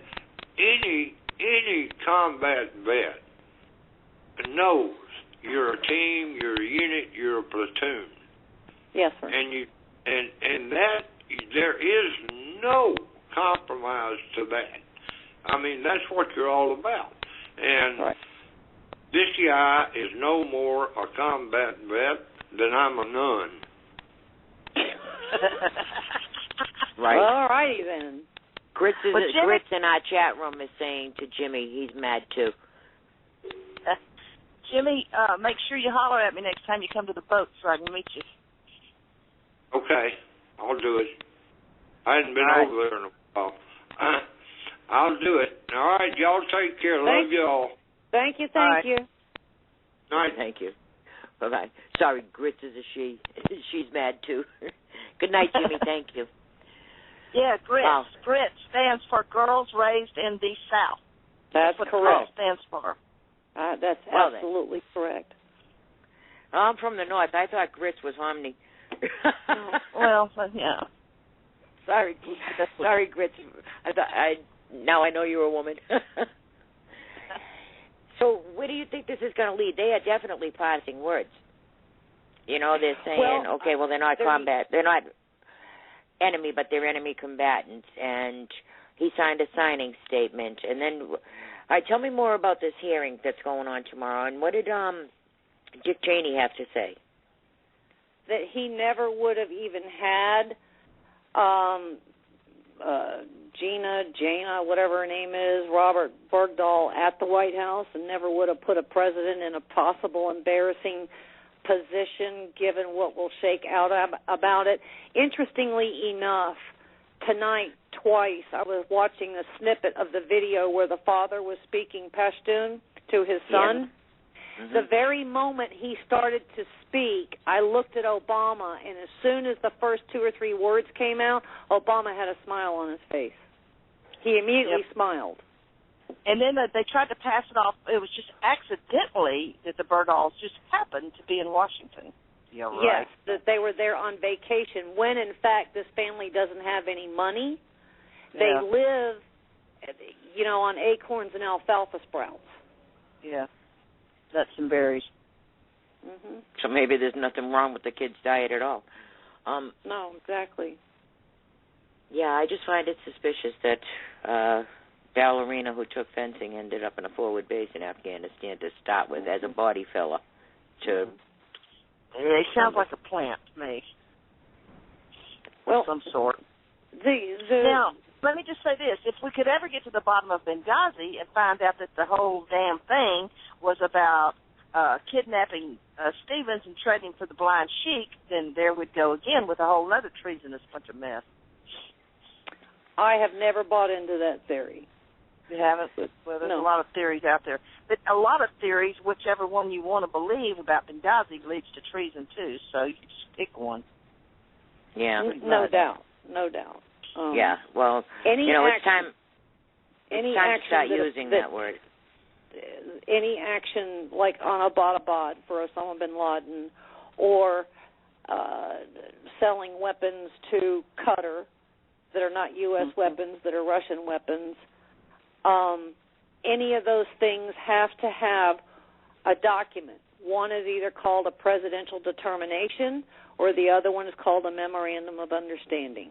any combat vet knows you're a team, you're a unit, you're a platoon. Yes, sir. And that there is no compromise to that. I mean, that's what you're all about. And right. This guy is no more a combat vet than I'm a nun. Right. Well, all righty then. Grits in our chat room is saying to Jimmy he's mad too. Jimmy, make sure you holler at me next time you come to the boat so I can meet you. Okay, I'll do it. I hadn't been over there in a while. I'll do it. All right, y'all take care. Love y'all. Thank you. Night. Thank you. Bye-bye. Sorry, Grits is a she. She's mad, too. Good night, Jimmy. Thank you. Yeah, Grits. Wow. Grits stands for Girls Raised in the South. That's what correct. GRIT stands for. That's absolutely correct. I'm from the north. I thought Grits was Hominy. Well, yeah. Sorry, Grits. Now I know you're a woman. So where do you think this is going to lead? They are definitely passing words. They're saying, they're not combat. They're not. enemy, but they're enemy combatants. And he signed a signing statement. And then, all right, tell me more about this hearing that's going on tomorrow. And what did Dick Cheney have to say? That he never would have even had Jana, whatever her name is, Robert Bergdahl at the White House, and never would have put a president in a possible embarrassing position given what will shake out about it. Interestingly enough, tonight twice I was watching a snippet of the video where the father was speaking Pashtun to his son. Yeah. Mm-hmm. The very moment he started to speak, I looked at Obama, and as soon as the first 2 or 3 words came out, Obama had a smile on his face. He immediately smiled. And then they tried to pass it off. It was just accidentally that the Berdahls just happened to be in Washington. Yeah, right. Yes, that they were there on vacation, when in fact this family doesn't have any money. They live, on acorns and alfalfa sprouts. Yeah. Nuts and berries. Mm-hmm. So maybe there's nothing wrong with the kid's diet at all. No, exactly. Yeah, I just find it suspicious that ballerina who took fencing ended up in a forward base in Afghanistan to start with as a body filler. It sounds like a plant to me. Well, of some sort. Now, let me just say this. If we could ever get to the bottom of Benghazi and find out that the whole damn thing was about kidnapping Stevens and trading for the blind sheik, then there we'd go again with a whole other treasonous bunch of mess. I have never bought into that theory. You haven't? Well, there's a lot of theories out there. But a lot of theories, whichever one you want to believe about Benghazi, leads to treason, too. So you can just pick one. Yeah. No doubt. Yeah, well, it's time to start using that word. Any action like on Abbottabad for Osama bin Laden, or selling weapons to Qatar that are not U.S. weapons, that are Russian weapons, any of those things have to have a document. One is either called a presidential determination, or the other one is called a memorandum of understanding,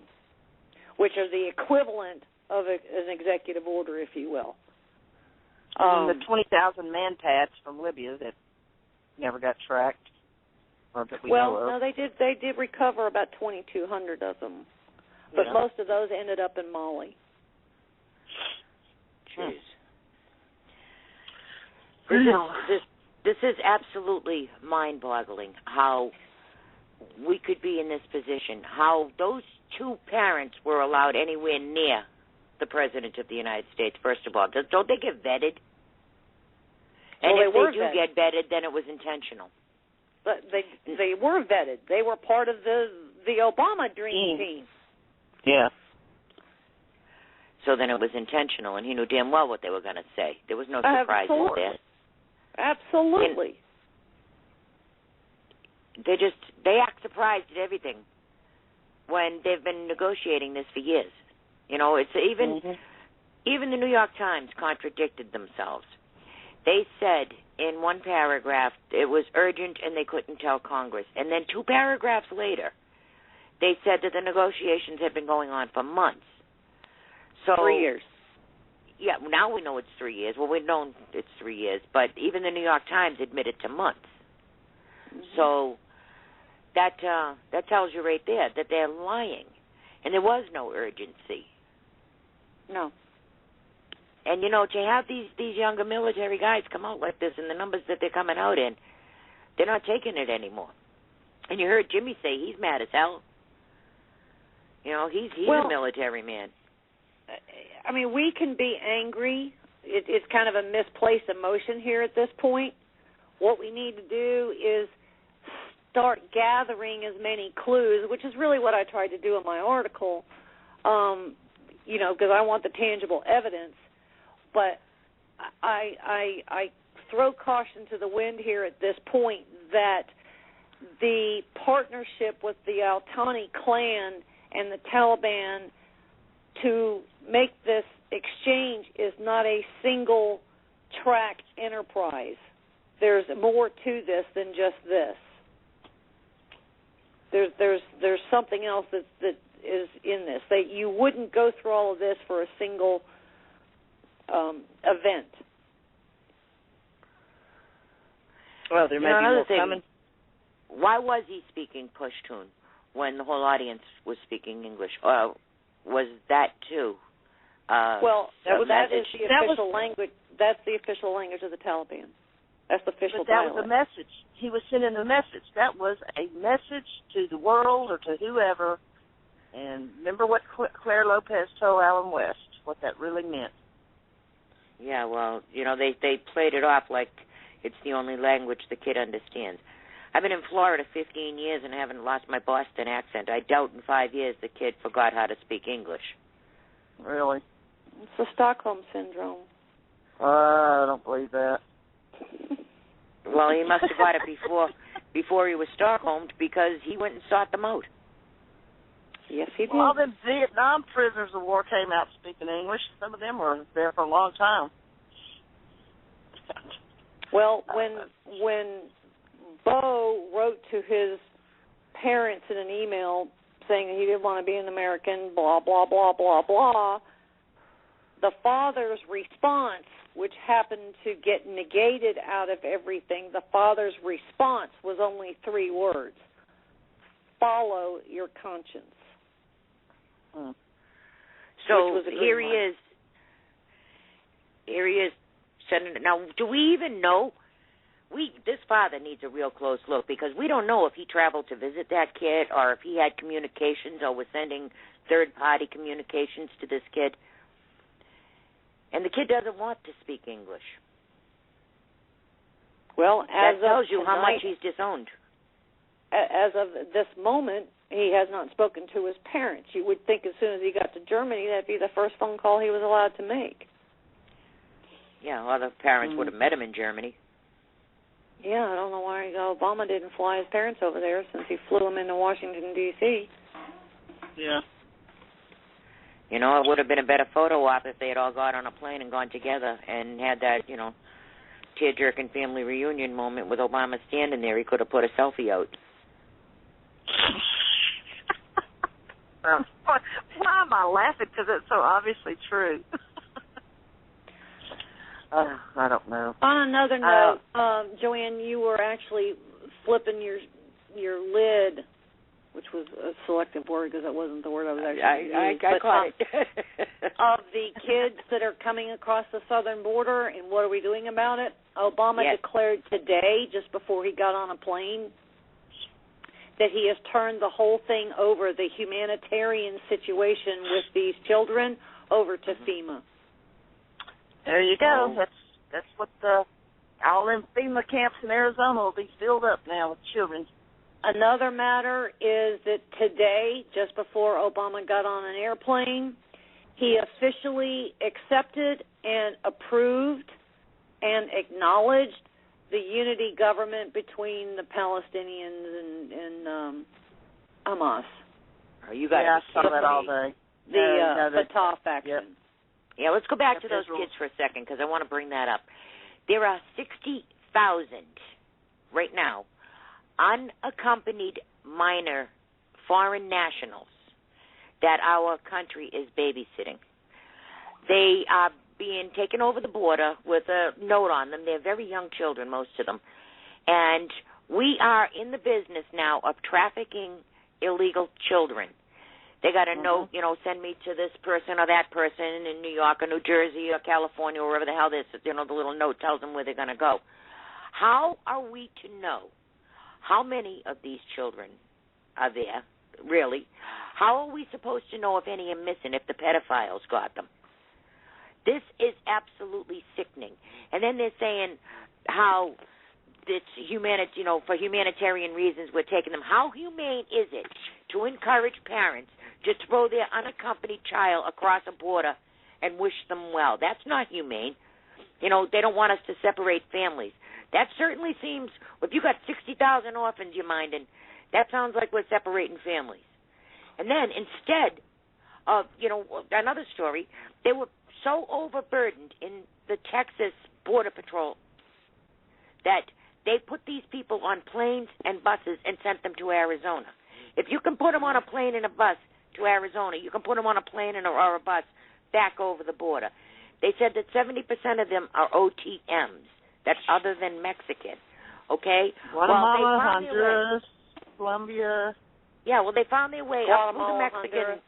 which are the equivalent of an executive order, if you will. The 20,000 man pads from Libya that never got tracked, or that we know of. No, they did recover about 2,200 of them, but most of those ended up in Mali. Jeez. This is absolutely mind-boggling how we could be in this position, how those 2 parents were allowed anywhere near the President of the United States, first of all. Don't they get vetted? And if they do get vetted, then it was intentional. But they were vetted. They were part of the Obama dream team. Yeah. So then it was intentional, and he knew damn well what they were going to say. There was no surprise there. Absolutely. And they act surprised at everything when they've been negotiating this for years. It's even the New York Times contradicted themselves. They said in one paragraph it was urgent and they couldn't tell Congress. And then 2 paragraphs later, they said that the negotiations had been going on for months. So 3 years. Yeah, now we know it's 3 years. Well, we've known it's 3 years, but even the New York Times admitted to months. So that tells you right there that they're lying, and there was no urgency. No. And to have these younger military guys come out like this, and the numbers that they're coming out in, they're not taking it anymore. And you heard Jimmy say he's mad as hell. He's a military man. I mean, we can be angry. It's kind of a misplaced emotion here at this point. What we need to do is start gathering as many clues, which is really what I tried to do in my article, because I want the tangible evidence. But I throw caution to the wind here at this point that the partnership with the Al-Thani clan and the Taliban to make this exchange is not a single-track enterprise. There's more to this than just this. There's something else that is in this. That you wouldn't go through all of this for a single event. Well, there may be more coming. Why was he speaking Pushtun when the whole audience was speaking English? Was that too? That is the official language. That's the official language of the Taliban. That's the official But that dialect. was a message. He was sending a message. That was a message to the world or to whoever. And remember what Claire Lopez told Alan West, what that really meant. Yeah, well, they played it off like it's the only language the kid understands. I've been in Florida 15 years and haven't lost my Boston accent. I doubt in 5 years the kid forgot how to speak English. Really? It's the Stockholm Syndrome. I don't believe that. Well, he must have got it before he was Stockholmed because he went and sought them out. Yes, he did. Well, all them Vietnam prisoners of war came out speaking English. Some of them were there for a long time. Well, when Bo wrote to his parents in an email saying that he didn't want to be an American, blah, blah, blah, blah, blah, the father's response, which happened to get negated out of everything, the father's response was only 3 words: follow your conscience. So here he is. Here he is. Now, do we even know? This father needs a real close look because we don't know if he traveled to visit that kid or if he had communications or was sending third-party communications to this kid. And the kid doesn't want to speak English. Well, that tells you how much he's disowned. As of this moment, he has not spoken to his parents. You would think as soon as he got to Germany, that'd be the first phone call he was allowed to make. Yeah, well, the parents would have met him in Germany. Yeah, I don't know why Obama didn't fly his parents over there since he flew them into Washington, D.C. Yeah. It would have been a better photo op if they had all got on a plane and gone together and had that, tear-jerking family reunion moment with Obama standing there. He could have put a selfie out. Why am I laughing? Because it's so obviously true. I don't know. On another note, Joanne, you were actually flipping your lid, which was a selective word because that wasn't the word I was actually using. I caught it. Of the kids that are coming across the southern border, and what are we doing about it? Obama declared today, just before he got on a plane, that he has turned the whole thing over, the humanitarian situation with these children, over to FEMA. There you go. That's what all them FEMA camps in Arizona will be filled up now with children. Another matter is that today, just before Obama got on an airplane, he officially accepted and approved and acknowledged the unity government between the Palestinians and Hamas. You got I saw that all day. The Fatah faction. Yep. Yeah, let's go back to those kids for a second because I want to bring that up. There are 60,000 right now unaccompanied minor foreign nationals that our country is babysitting. They are being taken over the border with a note on them. They're very young children, most of them. And we are in the business now of trafficking illegal children. They got a note, send me to this person or that person in New York or New Jersey or California or wherever the hell this is. The little note tells them where they're going to go. How are we to know how many of these children are there, really? How are we supposed to know if any are missing, if the pedophiles got them? This is absolutely sickening. And then they're saying how it's for humanitarian reasons we're taking them. How humane is it to encourage parents to throw their unaccompanied child across a border and wish them well? That's not humane. They don't want us to separate families. That certainly seems, if you got 60,000 orphans you're minding, that sounds like we're separating families. And then instead of, another story, they were so overburdened in the Texas Border Patrol that they put these people on planes and buses and sent them to Arizona. If you can put them on a plane and a bus, to Arizona. You can put them on a plane or a bus back over the border. They said that 70% of them are OTMs, that's other than Mexican. Okay? Guatemala, Honduras, Colombia. Yeah, well, they found their way up through the Mexican. Honduras.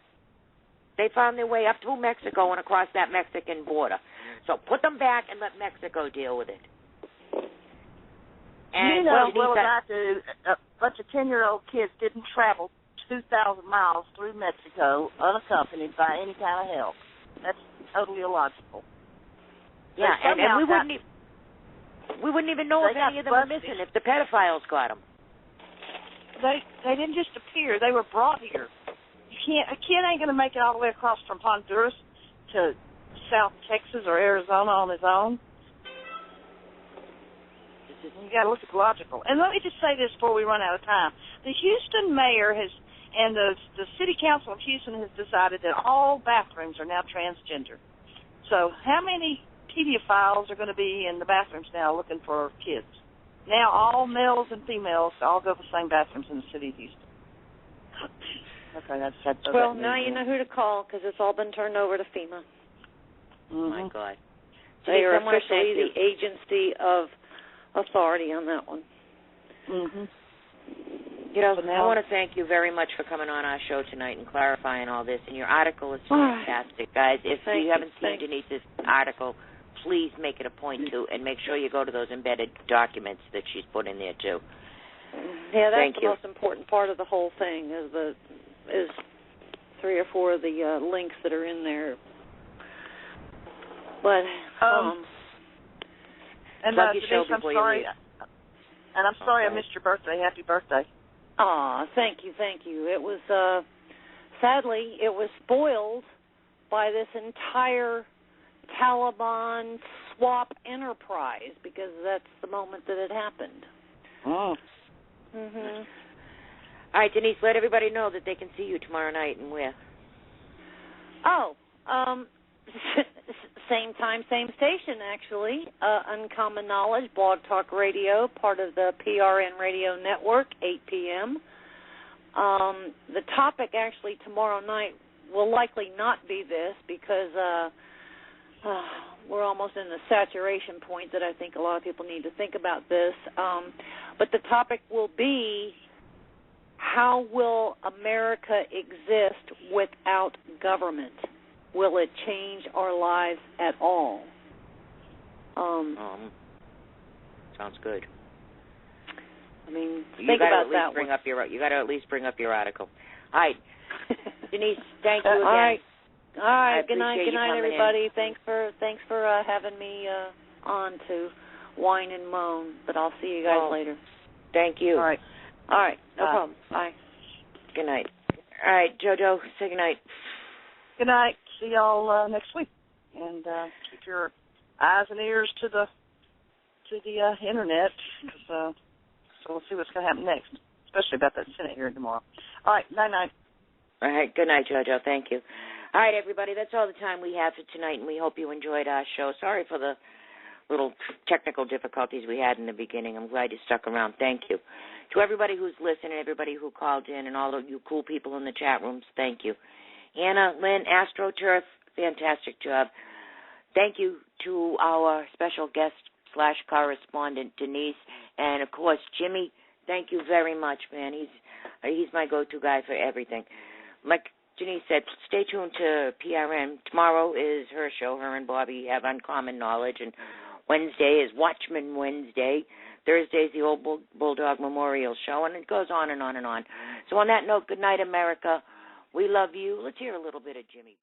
They found their way up through Mexico and across that Mexican border. So put them back and let Mexico deal with it. And you know well as I do, a bunch of 10-year-old kids didn't travel 2,000 miles through Mexico unaccompanied by any kind of help. That's totally illogical. Yeah, and we wouldn't even know if any of them were missing if the pedophiles got them. They didn't just appear; they were brought here. A kid ain't going to make it all the way across from Honduras to South Texas or Arizona on his own. You got to look at the logical. And let me just say this before we run out of time: the Houston mayor and the city council of Houston has decided that all bathrooms are now transgender. So how many pedophiles are going to be in the bathrooms now looking for kids? Now all males and females all go to the same bathrooms in the city of Houston. Okay, that's well, now you know who to call because it's all been turned over to FEMA. Oh, my God. They are officially the agency of authority on that one. Mm-hmm. You know, I want to thank you very much for coming on our show tonight and clarifying all this. And your article is fantastic, guys. If you haven't seen Denise's article, please make it a point to, and make sure you go to those embedded documents that she's put in there, too. Yeah, that's the most important part of the whole thing is 3 or 4 of the links that are in there. But Denise, I'm sorry. And I'm sorry I missed your birthday. Happy birthday. Aw, thank you. It was, sadly, it was spoiled by this entire Taliban swap enterprise because that's the moment that it happened. Oh. Mm-hmm. All right, Denise, let everybody know that they can see you tomorrow night and where. Same time, same station, actually. Uncommon Knowledge, Blog Talk Radio, part of the PRN Radio Network, 8 p.m. The topic, actually, tomorrow night will likely not be this because we're almost in the saturation point that I think a lot of people need to think about this. But the topic will be, how will America exist without government? Will it change our lives at all? Sounds good. I mean, think about that one. You got to at least bring up your article. All right, Denise, thank you again. All right. Good night, everybody. Thanks for having me on to whine and moan. But I'll see you guys later. Thank you. All right. No problem. Bye. Good night. All right, JoJo, say good night. Good night. See y'all next week, and keep your eyes and ears to the internet, so we'll see what's going to happen next, especially about that Senate hearing tomorrow. All right, night. All right, good night, JoJo. Thank you. All right, everybody, that's all the time we have for tonight, and we hope you enjoyed our show. Sorry for the little technical difficulties we had in the beginning. I'm glad you stuck around. Thank you. To everybody who's listening, everybody who called in, and all of you cool people in the chat rooms, thank you. Anna, Lynn, AstroTurf, fantastic job. Thank you to our special guest / correspondent, Denise. And, of course, Jimmy, thank you very much, man. He's my go-to guy for everything. Like Denise said, stay tuned to PRN. Tomorrow is her show. Her and Bobby have Uncommon Knowledge. And Wednesday is Watchman Wednesday. Thursday is the Old Bulldog Memorial Show. And it goes on and on and on. So on that note, good night, America. We love you. Let's hear a little bit of Jimmy.